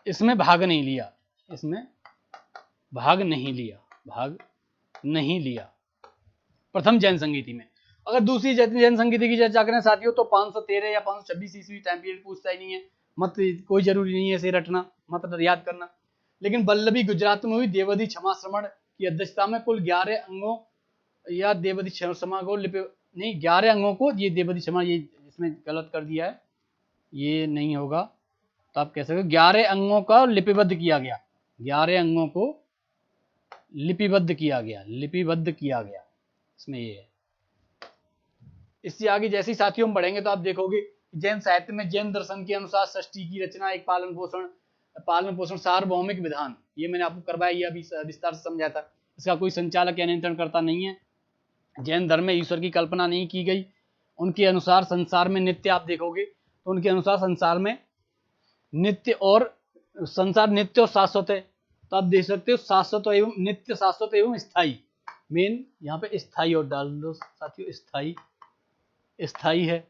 इसमें भाग नहीं लिया प्रथम जैन संगीति में। अगर दूसरी जैन संगीति की चर्चा करें साथियों तो 513 या 526 ईस्वी टाइम पीरियड पूछता ही नहीं है, मत कोई जरूरी नहीं है इसे रटना, मत याद करना। लेकिन बल्लभी गुजरात में हुई देवधी क्षमा श्रवण की अध्यक्षता में कुल 11 अंगों या देवधी क्षमा को नहीं 11 अंगों को, ये देवधी क्षमा ये इसमें गलत कर दिया है, ये नहीं होगा, तो आप कह सकते हो 11 अंगों का लिपिबद्ध किया गया, 11 अंगों को लिपिबद्ध किया गया इसमें ये है। इससे आगे जैसे ही साथियों हम बढ़ेंगे तो आप देखोगे जैन साहित्य में जैन दर्शन के अनुसार षष्ठी की रचना एक पालन पोषण सार्वभौमिक विधान, ये मैंने आपको करवाया, ये अभी विस्तार से समझाया था। इसका कोई संचालक या नियंत्रण करता नहीं है। जैन धर्म में ईश्वर की कल्पना नहीं की गई। उनके अनुसार संसार में नित्य, आप देखोगे तो उनके अनुसार संसार में नित्य और संसार नित्य और शाश्वत है, तो आप देख सकते हो शाश्वत एवं नित्य, शाश्वत एवं स्थायी, मेन यहाँ पे स्थायी और डाल दो साथियों, स्थायी है।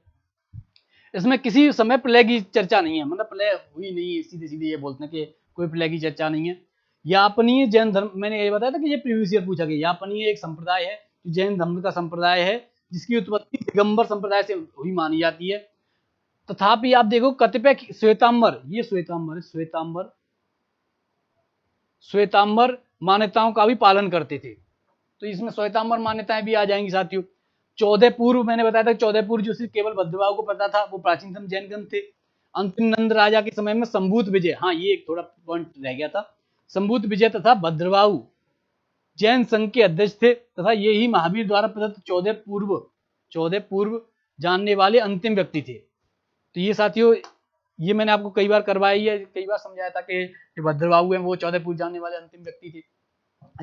इसमें किसी समय प्रलय की चर्चा नहीं है, मतलब प्रलय हुई नहीं है, सीधे सीधे ये बोलते हैं कि कोई प्रलय की चर्चा नहीं है। यापनीय जैन धर्म, मैंने ये बताया था कि ये प्रीवियस ईयर पूछा गया, यापनीय एक संप्रदाय है जो जैन धर्म का संप्रदाय है जिसकी उत्पत्ति दिगंबर संप्रदाय से हुई मानी जाती है। तथापि आप देखो कतिपय श्वेतांबर, ये श्वेतांबर मान्यताओं का भी पालन करते थे, तो इसमें श्वेतांबर मान्यताएं भी आ जाएंगी साथियों। 14 पूर्व मैंने बताया था, 14 पूर्व जो सिर्फ केवल भद्रबाहु को पता था, वो प्राचीनतम जैन ग्रंथ थे। अंतिम नंद राजा के समय में संभूत विजय, हाँ ये एक थोड़ा पॉइंट रह गया था, संभूत विजय तथा भद्रबाहु जैन संघ के अध्यक्ष थे तथा ये ही महावीर द्वारा प्रदत्त 14 पूर्व जानने वाले अंतिम व्यक्ति थे। तो ये साथियों ये मैंने आपको कई बार करवाई है, कई बार समझाया था कि जो भद्रबाहु हैं वो 14 पूर्व जानने वाले अंतिम व्यक्ति थे।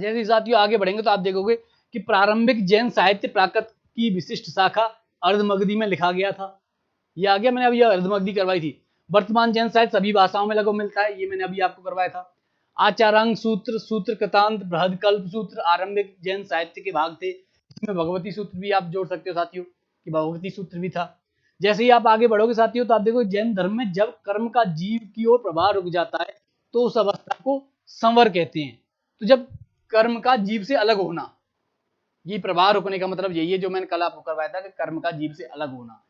जैसे साथियों आगे बढ़ेंगे तो आप देखोगे कि प्रारंभिक जैन साहित्य प्राकृत की विशिष्ट शाखा अर्धमगधी में लिखा गया था, ये आ गया, मैंने अभी अर्धमगधी करवाई थी। वर्तमान जैन साहित्य सभी भाषाओं में लगभग मिलता है, ये मैंने अभी आपको करवाया था। आचारांग सूत्र, सूत्र कृतांत, बृहदकल्प सूत्र आरंभिक जैन साहित्य के भाग थे। इसमें भगवती सूत्र भी आप जोड़ सकते हो साथियों कि भगवती सूत्र भी था। जैसे ही आप आगे बढ़ोगे साथियों तो आप देखो जैन धर्म में जब कर्म का जीव की ओर प्रभाव रुक जाता है तो उस अवस्था को संवर कहते हैं। तो जब कर्म का जीव से अलग होना, ये प्रवाह रुकने का मतलब यही है जो मैंने कल आपको करवाया था कि कर्म का जीव से अलग होना,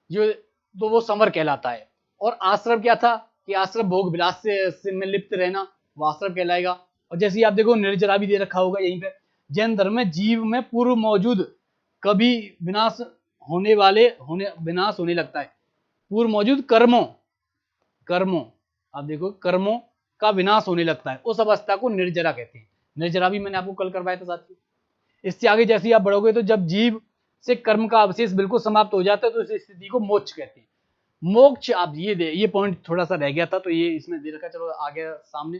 जो तो वो समर कहलाता है। और आश्रम क्या था कि आश्रम भोग विलास से में लिप्त रहना, वो आश्रम कहलाएगा। और जैसे आप देखो निर्जरा भी दे रखा होगा यहीं पे, जैन धर्म में जीव में पूर्व मौजूद कभी विनाश होने लगता है, पूर्व मौजूद कर्मों आप देखो कर्मों का विनाश होने लगता है, उस अवस्था को निर्जरा कहते हैं। निर्जरा भी मैंने आपको कल करवाया था साथियों। इससे आगे जैसे ही आप बढ़ोगे तो जब जीव से कर्म का अवशेष बिल्कुल समाप्त हो जाता है तो इस स्थिति को मोक्ष कहते हैं। मोक्ष आप ये पॉइंट थोड़ा सा रह गया था तो ये इसमें दे रखा, चलो आगे सामने,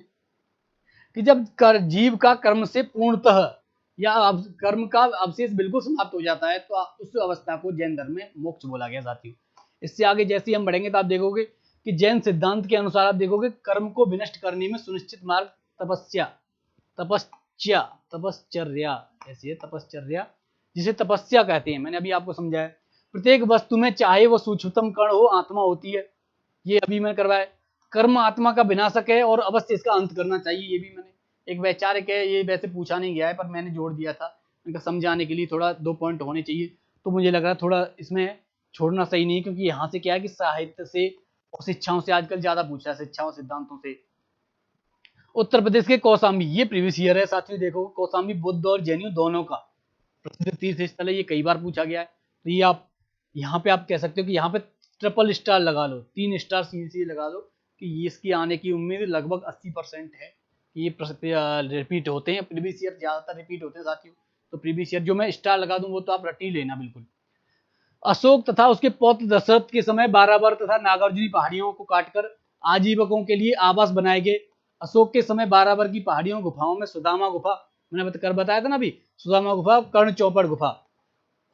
कि जब जीव का कर्म से पूर्णतः या कर्म का अवशेष बिल्कुल समाप्त हो जाता है तो उस अवस्था को जैन धर्म में मोक्ष बोला गया साथियों। इससे आगे जैसे ही हम बढ़ेंगे तो आप देखोगे कि जैन सिद्धांत के अनुसार आप देखोगे कर्म को विनष्ट करने में सुनिश्चित मार्ग तपश्चर्या ऐसी है, तपश्चर्या जिसे तपस्या कहते हैं, मैंने अभी आपको समझाया। प्रत्येक वस्तु में चाहे वो सूक्ष्मतम कण हो आत्मा होती है, ये अभी मैंने करवाया। कर्म आत्मा का विनाशक है और अवश्य इसका अंत करना चाहिए, ये भी मैंने, एक वैचारिक है, ये वैसे पूछा नहीं गया है पर मैंने जोड़ दिया था इनका समझाने के लिए, थोड़ा 2 पॉइंट होने चाहिए, तो मुझे लग रहा है थोड़ा इसमें छोड़ना सही नहीं, क्योंकि यहाँ से क्या है कि साहित्य से और शिक्षाओं से आजकल ज्यादा पूछा है, शिक्षाओं सिद्धांतों से। उत्तर प्रदेश के कौशाम्बी, ये प्रीवियस ईयर है साथियों, देखो कौशाम्बी बुद्ध और जैनियों दोनों का प्रसिद्ध तीर्थ स्थल है, ये कई बार पूछा गया है। तो ये आप यहाँ पे आप कह सकते हो कि यहाँ पे ट्रिपल स्टार लगा लो, 3 स्टार सीधे लगा दो कि ये इसकी आने की उम्मीद लगभग 80% है कि ये रिपीट होते हैं, प्रीवियस ईयर ज्यादातर रिपीट होते हैं साथियों। तो प्रीवियस ईयर जो मैं स्टार लगा दूं वो तो आप रट ही लेना बिल्कुल। अशोक तथा उसके पौत्र दशरथ के समय बाराबर तथा नागार्जुनी पहाड़ियों को काटकर आजीवकों के लिए आवास बनाए गए। अशोक के समय बाराबर की पहाड़ियों गुफाओं में सुदामा गुफा, मैंने बताया था ना अभी, सुदामा गुफा, कर्ण चौपड़ गुफा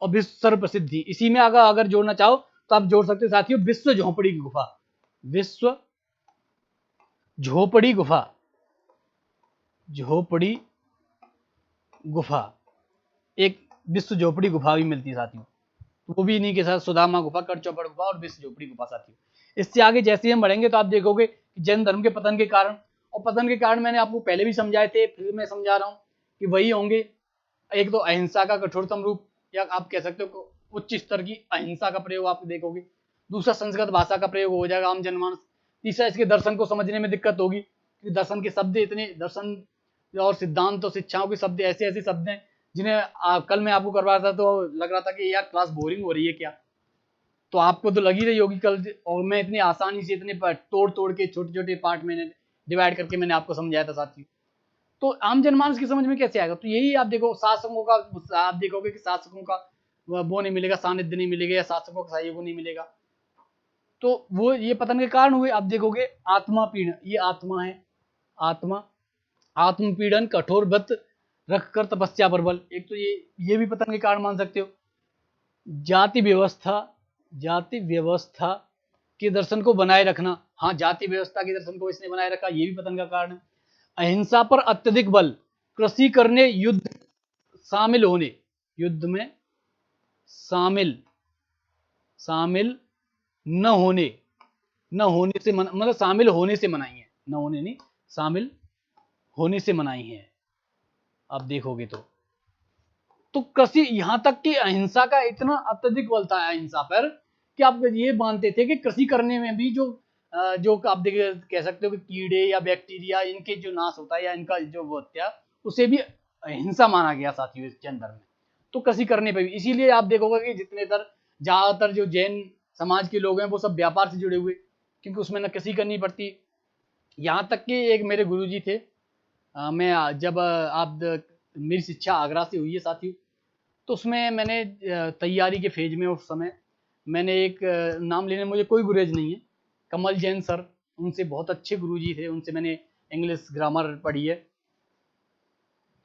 और विश्व सर्व प्रसिद्ध थी। इसी में अगर जोड़ना चाहो तो आप जोड़ सकते साथियों विश्व झोपड़ी की गुफा, विश्व झोपड़ी गुफा, झोपड़ी गुफा, एक विश्व झोपड़ी गुफा भी मिलती है साथियों, वो भी इन्हीं के साथ सुदामा गुफा, कर्ण चौपड़ गुफा और विश्व झोपड़ी गुफा साथियों। इससे आगे जैसे हम बढ़ेंगे तो आप देखोगे जैन धर्म के पतन के कारण, और पतन के कारण मैंने आपको पहले भी समझाए थे, फिर मैं समझा रहा हूँ कि वही होंगे। एक तो अहिंसा का कठोरतम रूप, या आप कह सकते हो उच्च स्तर की अहिंसा का प्रयोग आप देखोगे। दूसरा संस्कृत भाषा का प्रयोग हो जाएगा आम जनमानस। तीसरा इसके दर्शन को समझने में दिक्कत होगी, क्योंकि दर्शन के शब्द इतने, दर्शन और सिद्धांत और शिक्षाओं के शब्द ऐसे ऐसे शब्द हैं जिन्हें कल मैं आपको करवा रहा था तो लग रहा था कि यार क्लास बोरिंग हो रही है क्या, तो आपको तो लगी रही होगी कल, और मैं इतनी आसानी से इतने तोड़ तोड़ के छोटे छोटे पार्ट में डिवाइड करके मैंने आपको समझाया था साथियों। तो आम जनमानस की समझ में कैसे आएगा, तो यही आप देखो शासकों का, आप देखोगे कि शासकों का वो नहीं मिलेगा, सानिध्य नहीं मिलेगा, या शासकों का सहयोग नहीं मिलेगा, तो वो ये पतन के कारण हुए। आप देखोगे आत्मा पीड़न, ये आत्मा है, आत्मा आत्मपीड़न, कठोर व्रत रखकर तपस्या पर बल, एक तो ये भी पतन के कारण मान सकते हो। जाति व्यवस्था, जाति व्यवस्था के दर्शन को बनाए रखना, हाँ जाति व्यवस्था के दर्शन को इसने बनाए रखा, ये भी पतन का कारण है। अहिंसा पर अत्यधिक बल, कृषि करने, युद्ध शामिल होने, युद्ध में शामिल न होने से मतलब शामिल होने से मनाई है, न होने नहीं, शामिल होने से मनाई है। आप देखोगे तो कृषि, यहां तक कि अहिंसा का इतना अत्यधिक बल था अहिंसा पर कि आप ये मानते थे कि कृषि करने में भी जो आप देखिए कह सकते हो कि कीड़े या बैक्टीरिया इनके जो नाश होता है या इनका जो वो हत्या, उसे भी अहिंसा माना गया साथियों इस जैन धर्म में। तो कृषि करने पे भी, इसीलिए आप देखोगे कि ज्यादातर जो जैन समाज के लोग हैं वो सब व्यापार से जुड़े हुए, क्योंकि उसमें न कृषि करनी पड़ती। यहाँ तक कि एक मेरे गुरुजी थे, मैं जब आप मेरी शिक्षा आगरा से हुई है साथियों, तो उसमें मैंने तैयारी के फेज में उस समय मैंने एक नाम लेने में मुझे कोई गुरेज नहीं है, कमल जैन सर, उनसे बहुत अच्छे गुरुजी थे, उनसे मैंने इंग्लिश ग्रामर पढ़ी है,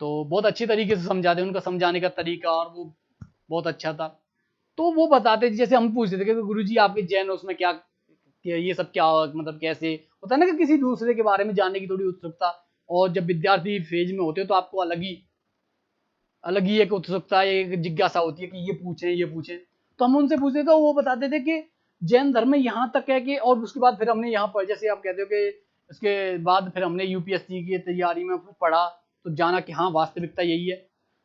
तो बहुत अच्छी तरीके से समझाते, उनका समझाने का तरीका और वो बहुत अच्छा था। तो वो बताते थे, जैसे हम पूछते थे कि गुरुजी आपके जैन उसमें क्या, ये सब क्या मतलब कैसे होता है ना, कि किसी दूसरे के बारे में जानने की थोड़ी उत्सुकता, और जब विद्यार्थी फेज में होते हो तो आपको अलग ही एक उत्सुकता, एक जिज्ञासा होती है कि ये पूछें। तो हम उनसे पूछते तो वो बताते थे कि जैन धर्म में यहाँ तक है कि, और उसके बाद फिर हमने यहाँ पर जैसे आप कहते हो कि उसके बाद फिर हमने यूपीएससी की तैयारी में पढ़ा तो जाना कि हाँ वास्तविकता यही है।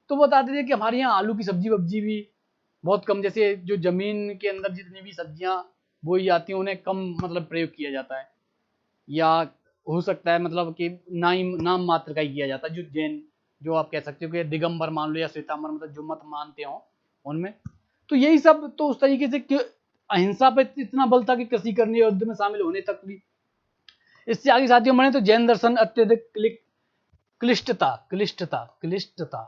तो वो बताते थे कि हमारे यहाँ आलू की सब्जी वब्जी भी बहुत कम, जैसे जो जमीन के अंदर जितनी भी सब्जियां बोई जाती हैं उन्हें कम मतलब प्रयोग किया जाता है, या हो सकता है मतलब कि नाम मात्र का ही किया जाता है। जो जैन, जो आप कह सकते हो कि दिगंबर मान लो या श्वेतांबर, मतलब जो मत मानते हो उनमें, तो यही सब तो उस तरीके से अहिंसा पे इतना बल था कि कृषि करने युद्ध में शामिल होने तक भी। इससे आगे साथियों मैंने तो जैन दर्शन अत्यधिक क्लिष्टता क्लिष्टता क्लिष्टता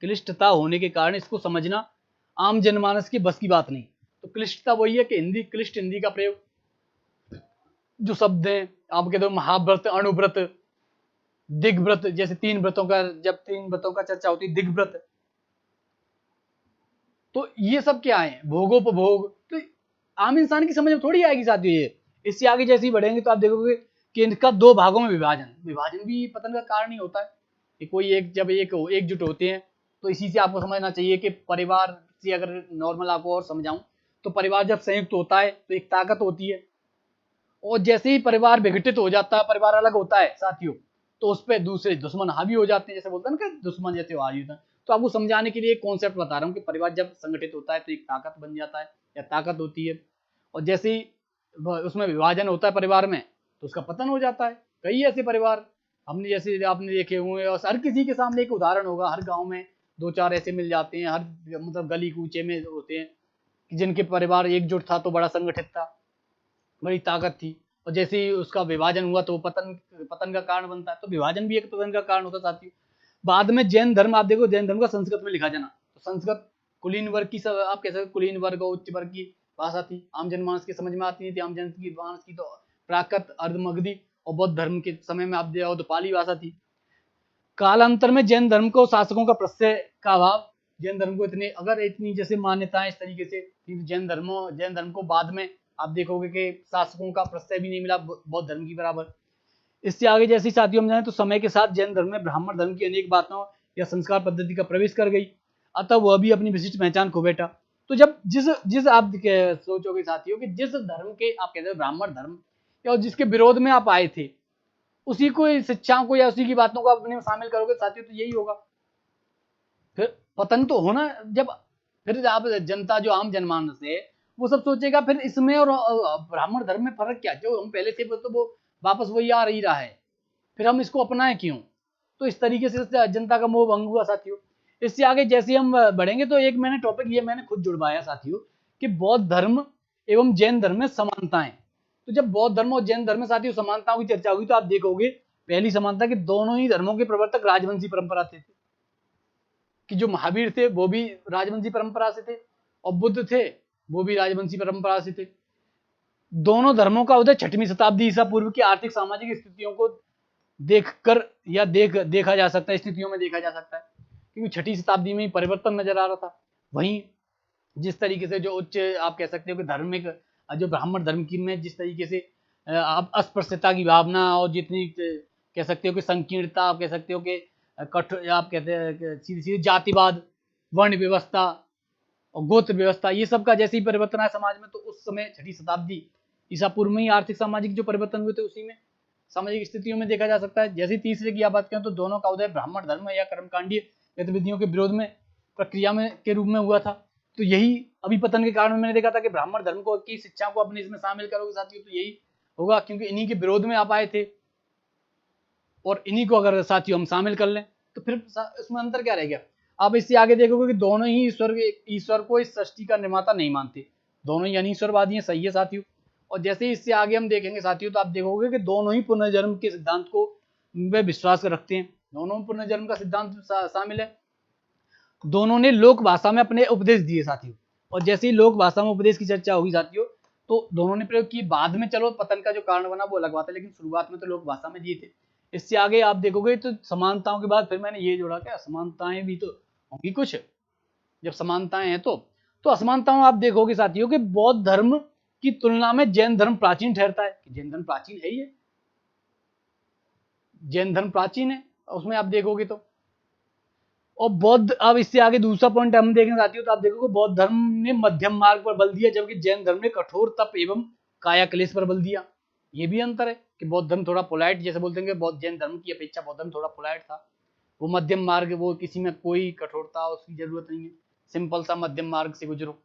क्लिष्टता होने के कारण इसको समझना आम जनमानस की बस की बात नहीं। तो क्लिष्टता वही है कि हिंदी, क्लिष्ट हिंदी का प्रयोग, जो शब्द हैं आप कहते हो महाव्रत, अणुव्रत, दिग्व्रत, जैसे 3 व्रतों का, जब 3 व्रतों का चर्चा होती है दिग्व्रत, तो ये सब क्या है, भोगोपभोग, तो आम इंसान की समझ में थोड़ी आएगी साथियों ये। इससे आगे जैसे ही बढ़ेंगे तो आप देखोगे कि इनका 2 भागों में विभाजन भी पतन का कारण ही होता है कि कोई एक, जब एकजुट होते हैं, तो इसी से आपको समझना चाहिए कि परिवार से अगर नॉर्मल आपको और समझाऊं, तो परिवार जब संयुक्त होता है तो एक ताकत होती है, और जैसे ही परिवार विघटित हो जाता है, परिवार अलग होता है साथियों, तो उस पर दूसरे दुश्मन हावी हो जाते हैं, जैसे बोलते हैं ना कि दुश्मन जैसे हावी होता है। तो आपको समझाने के लिए एक कॉन्सेप्ट बता रहा हूँ कि परिवार जब संगठित होता है तो एक ताकत बन जाता है या ताकत होती है, और जैसे ही उसमें विभाजन होता है परिवार में, तो उसका पतन हो जाता है। कई ऐसे परिवार हमने, जैसे आपने देखे हुए, और हर किसी के सामने एक उदाहरण होगा, हर गांव में 2-4 ऐसे मिल जाते हैं, हर मतलब गली कूचे में होते हैं कि जिनके परिवार एकजुट था तो बड़ा संगठित था, बड़ी ताकत थी, और जैसे ही उसका विभाजन हुआ तो वो पतन का कारण बनता है। तो विभाजन भी एक पतन का कारण होता है साथियों। बाद में जैन धर्म, आप देखो जैन धर्म का संस्कृत में लिखा जाना, तो संस्कृत कुलीन वर्ग की, सब आप कह सकते कुलीन वर्ग और उच्च वर्ग की भाषा थी, आम जनमानस की समझ में आती नहीं थी। आम जनमानस की तो प्राकृत, अर्धमगधी और बौद्ध धर्म के समय में आप देखो तो पाली भाषा थी। कालांतर में जैन धर्म को शासकों का प्रत्यय का अभाव, जैन धर्म को इतनी जैसे मान्यताएं इस तरीके से थी, जैन धर्म को बाद में आप देखोगे कि शासकों का प्रत्यय भी नहीं मिला बौद्ध धर्म की बराबर। इससे आगे जैसे साथियों हम जाने तो समय के साथ जैन धर्म में ब्राह्मण धर्म की अनेक बातों या संस्कार पद्धति का प्रवेश कर गई, अतः वह भी अपनी विशिष्ट पहचान खो बैठा। तो जब जिस जिस आप सोचोगे साथियों कि जिस धर्म के आप कहते हो ब्राह्मण धर्म, या जिसके विरोध में आप आए थे, उसी को शिक्षाओं को या उसी की बातों को अपने में शामिल करोगे साथियों, तो यही होगा। फिर पतन तो होना, जब फिर आप जनता, जो आम जनमानस है, वो सब सोचेगा फिर इसमें और ब्राह्मण धर्म में फर्क क्या, जो हम पहले से तो वो वापस वही आ रही रहा है, फिर हम इसको अपनाएं क्यों। तो इस तरीके से जनता का मोह भंग हुआ साथियों। इससे आगे जैसे हम बढ़ेंगे तो एक मैंने टॉपिक ये मैंने खुद जुड़वाया साथियों कि बौद्ध धर्म एवं जैन धर्म में समानताएं। तो जब बौद्ध धर्म और जैन धर्म में साथियों समानताओं की चर्चा होगी तो आप देखोगे पहली समानता कि दोनों ही धर्मों के प्रवर्तक राजवंशी परंपरा से थे, कि जो महावीर थे वो भी राजवंशी परंपरा से थे, और बुद्ध थे वो भी राजवंशी परंपरा से थे। दोनों धर्मों का उदय 6वीं शताब्दी ईसा पूर्व की आर्थिक सामाजिक स्थितियों को देखकर या देखा जा सकता है, स्थितियों में देखा जा सकता है, क्योंकि 6वीं शताब्दी में ही परिवर्तन नजर आ रहा था। वहीं जिस तरीके से जो उच्च आप कह सकते हो कि धार्मिक, जो ब्राह्मण धर्म की में जिस तरीके से आप अस्पृश्यता की भावना और जितनी कह सकते हो कि संकीर्णता, आप कह सकते हो कि कठोर, आप कहते हैं सीधी सीधी जातिवाद, वर्ण व्यवस्था और गोत्र व्यवस्था, ये सब का जैसे ही परिवर्तन आया समाज में, तो उस समय 6वीं शताब्दी ईसा पूर्व में ही आर्थिक सामाजिक जो परिवर्तन हुए थे उसी में सामाजिक स्थितियों में देखा जा सकता है। जैसे तीसरे की आप बात करें तो दोनों का उदय ब्राह्मण धर्म या कर्मकांडीय गतिविधियों के विरोध में प्रक्रिया में के रूप में हुआ था। तो यही अभी पतन के कारण मैंने देखा था कि ब्राह्मण धर्म को की शिक्षा को अपने इसमें शामिल करोगे साथियों तो यही होगा, क्योंकि इन्हीं के विरोध में आप आए थे, और इन्हीं को अगर साथियों हम शामिल कर लें तो फिर इसमें अंतर क्या रह गया। आप इससे आगे देखोगे कि दोनों ही ईश्वर को इस सृष्टि का निर्माता नहीं मानते, दोनों ही अनीश्वरवादी हैं, सही है साथियों। और जैसे ही इससे आगे हम देखेंगे साथियों तो आप देखोगे कि दोनों ही पुनर्जन्म के सिद्धांत को वे विश्वास रखते हैं, दोनों में पुनर्जन्म का सिद्धांत शामिल है। दोनों ने लोक भाषा में अपने उपदेश दिए साथियों, और जैसे ही लोक भाषा में उपदेश की चर्चा होगी साथियों तो दोनों ने प्रयोग किए। बाद में चलो पतन का जो कारण बना वो अलग बात है, लेकिन शुरुआत में तो लोक भाषा में दिए थे। इससे आगे आप देखोगे तो समानताओं के बाद फिर मैंने ये जोड़ा कि असमानताएं भी तो होंगी कुछ। जब समानताएं हैं तो असमानताओं आप देखोगे साथियों कि बौद्ध धर्म की तुलना में जैन धर्म प्राचीन ठहरता है। जैन धर्म प्राचीन है ही है, जैन धर्म प्राचीन है, उसमें आप देखोगे तो। और बौद्ध, अब इससे आगे दूसरा पॉइंट हम देखें साथियों तो आप देखोगे बौद्ध धर्म ने मध्यम मार्ग पर बल दिया, जबकि जैन धर्म ने कठोर तप एवं काया क्लेश पर बल दिया। ये भी अंतर है कि बौद्ध धर्म थोड़ा पोलाइट, जैसे बोलते हैं कि जैन धर्म की अपेक्षा बौद्ध धर्म थोड़ा पोलाइट था, वो मध्यम मार्ग, वो किसी में कोई कठोरता उसकी जरूरत नहीं है, सिंपल सा मध्यम मार्ग से गुजरो,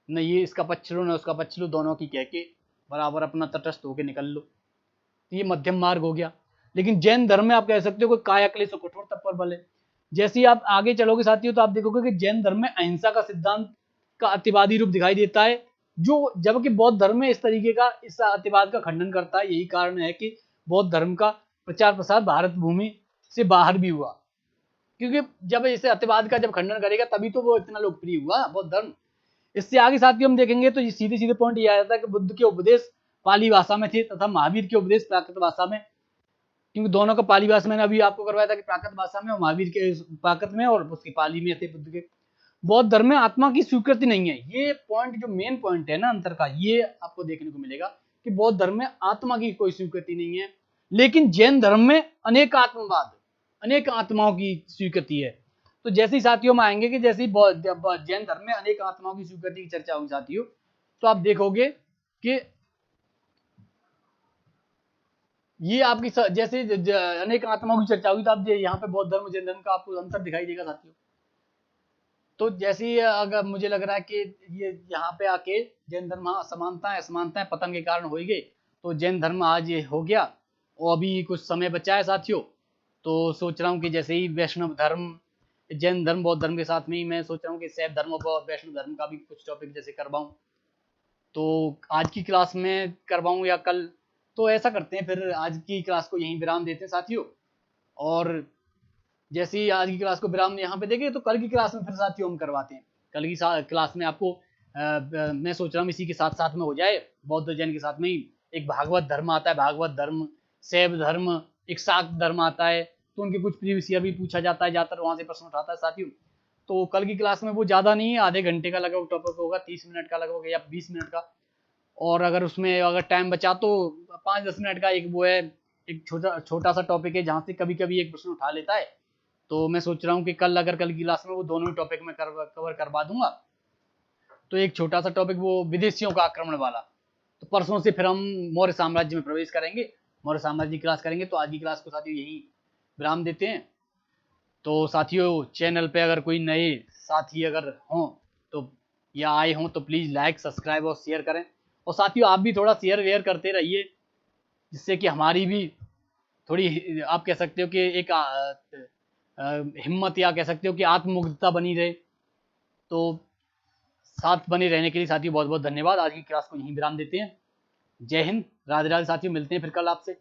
न ये इसका पक्ष लो न उसका पक्ष लो, दोनों की कह के बराबर अपना तटस्थ होकर निकल लो, तो ये मध्यम मार्ग हो गया। लेकिन जैन धर्म में आप कह सकते हो कि काया क्लेश और कठोर तत्पर बल है। जैसे ही आप आगे चलोगे साथियों तो आप देखोगे कि जैन धर्म में अहिंसा का सिद्धांत का अतिवादी रूप दिखाई देता है, जो जबकि बौद्ध धर्म में इस तरीके का इस अतिवाद का खंडन करता है। यही कारण है कि बौद्ध धर्म का प्रचार प्रसार भारत भूमि से बाहर भी हुआ, क्योंकि जब इसे अतिवाद का जब खंडन करेगा तभी तो वो इतना लोकप्रिय हुआ बौद्ध धर्म। इससे आगे साथियों हम देखेंगे तो सीधे सीधे पॉइंट ये आ जाता है कि बुद्ध के उपदेश पाली भाषा में थे तथा महावीर के उपदेश प्राकृत भाषा में, क्योंकि दोनों का पाली भाषा मैंने अभी आपको करवाया था कि प्राकृत भाषा में और महावीर के प्राकृत में और उसकी पाली में थे बुद्ध के। बौद्ध धर्म में आत्मा की स्वीकृति नहीं है, ये पॉइंट जो मेन पॉइंट है ना अंतर का, ये आपको देखने को मिलेगा कि बौद्ध धर्म में आत्मा की कोई स्वीकृति नहीं है, लेकिन जैन धर्म में अनेक आत्मवाद, अनेक आत्माओं की स्वीकृति है। तो जैसे ही साथियों में आएंगे कि जैसे ही जैन धर्म में अनेक आत्माओं की स्वीकृति की चर्चा होगी साथियों, तो आप देखोगे कि ये आपकी जैसे अनेक आत्माओं की चर्चा होगी तो आप यहाँ पे बौद्ध धर्म जैन धर्म का आपको अंतर दिखाई देगा साथियों। तो जैसे ही अगर मुझे लग रहा है कि ये यहाँ पे आके जैन धर्म असमानताएं असमानताएं पतन के कारण हो गई, तो जैन धर्म आज ये हो गया और अभी कुछ समय बचा है साथियों। तो सोच रहा हूँ कि जैसे ही वैष्णव धर्म जैन धर्म बौद्ध धर्म के साथ में ही मैं सोच रहा हूँ कि शैव धर्म और वैष्णव धर्म का भी कुछ टॉपिक जैसे करवाऊँ, तो आज की क्लास में करवाऊँ या कल, तो ऐसा करते हैं फिर आज की क्लास को यहीं विराम देते हैं साथियों। और जैसे ही आज की क्लास को विराम यहाँ पे देंगे तो कल की क्लास में फिर साथियों हम करवाते हैं। कल की क्लास में आपको मैं सोच रहा हूँ इसी के साथ साथ में हो जाए, बौद्ध जैन के साथ में ही एक भागवत धर्म आता है, भागवत धर्म, शैव धर्म, एक शाक्त धर्म आता है, तो उनके कुछ प्रीवियस ईयर भी पूछा जाता है, ज्यादातर वहां से प्रश्न उठाता है साथियों। तो कल की क्लास में वो ज्यादा नहीं है, आधे घंटे का लगभग टॉपिक होगा, 30 मिनट का लगभग या 20 मिनट का, और अगर उसमें अगर टाइम बचा तो 5-10 मिनट का एक वो है, एक छोटा छोटा सा टॉपिक है जहाँ से कभी कभी एक प्रश्न उठा लेता है। तो मैं सोच रहा हूँ कि कल अगर कल की क्लास में वो दोनों ही टॉपिक में कवर करवा दूंगा। तो एक छोटा सा टॉपिक वो विदेशियों का आक्रमण वाला, तो परसों से फिर हम मौर्य साम्राज्य में प्रवेश करेंगे, मौर्य साम्राज्य की क्लास करेंगे। तो आज की क्लास को साथियों यही विराम देते हैं। तो साथियों चैनल पे अगर कोई नए साथी अगर हों तो या आए हों तो प्लीज़ लाइक सब्सक्राइब और शेयर करें, और साथियों आप भी थोड़ा शेयर वेयर करते रहिए, जिससे कि हमारी भी थोड़ी आप कह सकते हो कि एक हिम्मत या कह सकते हो कि आत्ममुग्धता बनी रहे। तो साथ बने रहने के लिए साथियों बहुत बहुत धन्यवाद। आज की क्लास को यहीं विराम देते हैं। जय हिंद, राधे राधे साथियों, मिलते हैं फिर कल आपसे।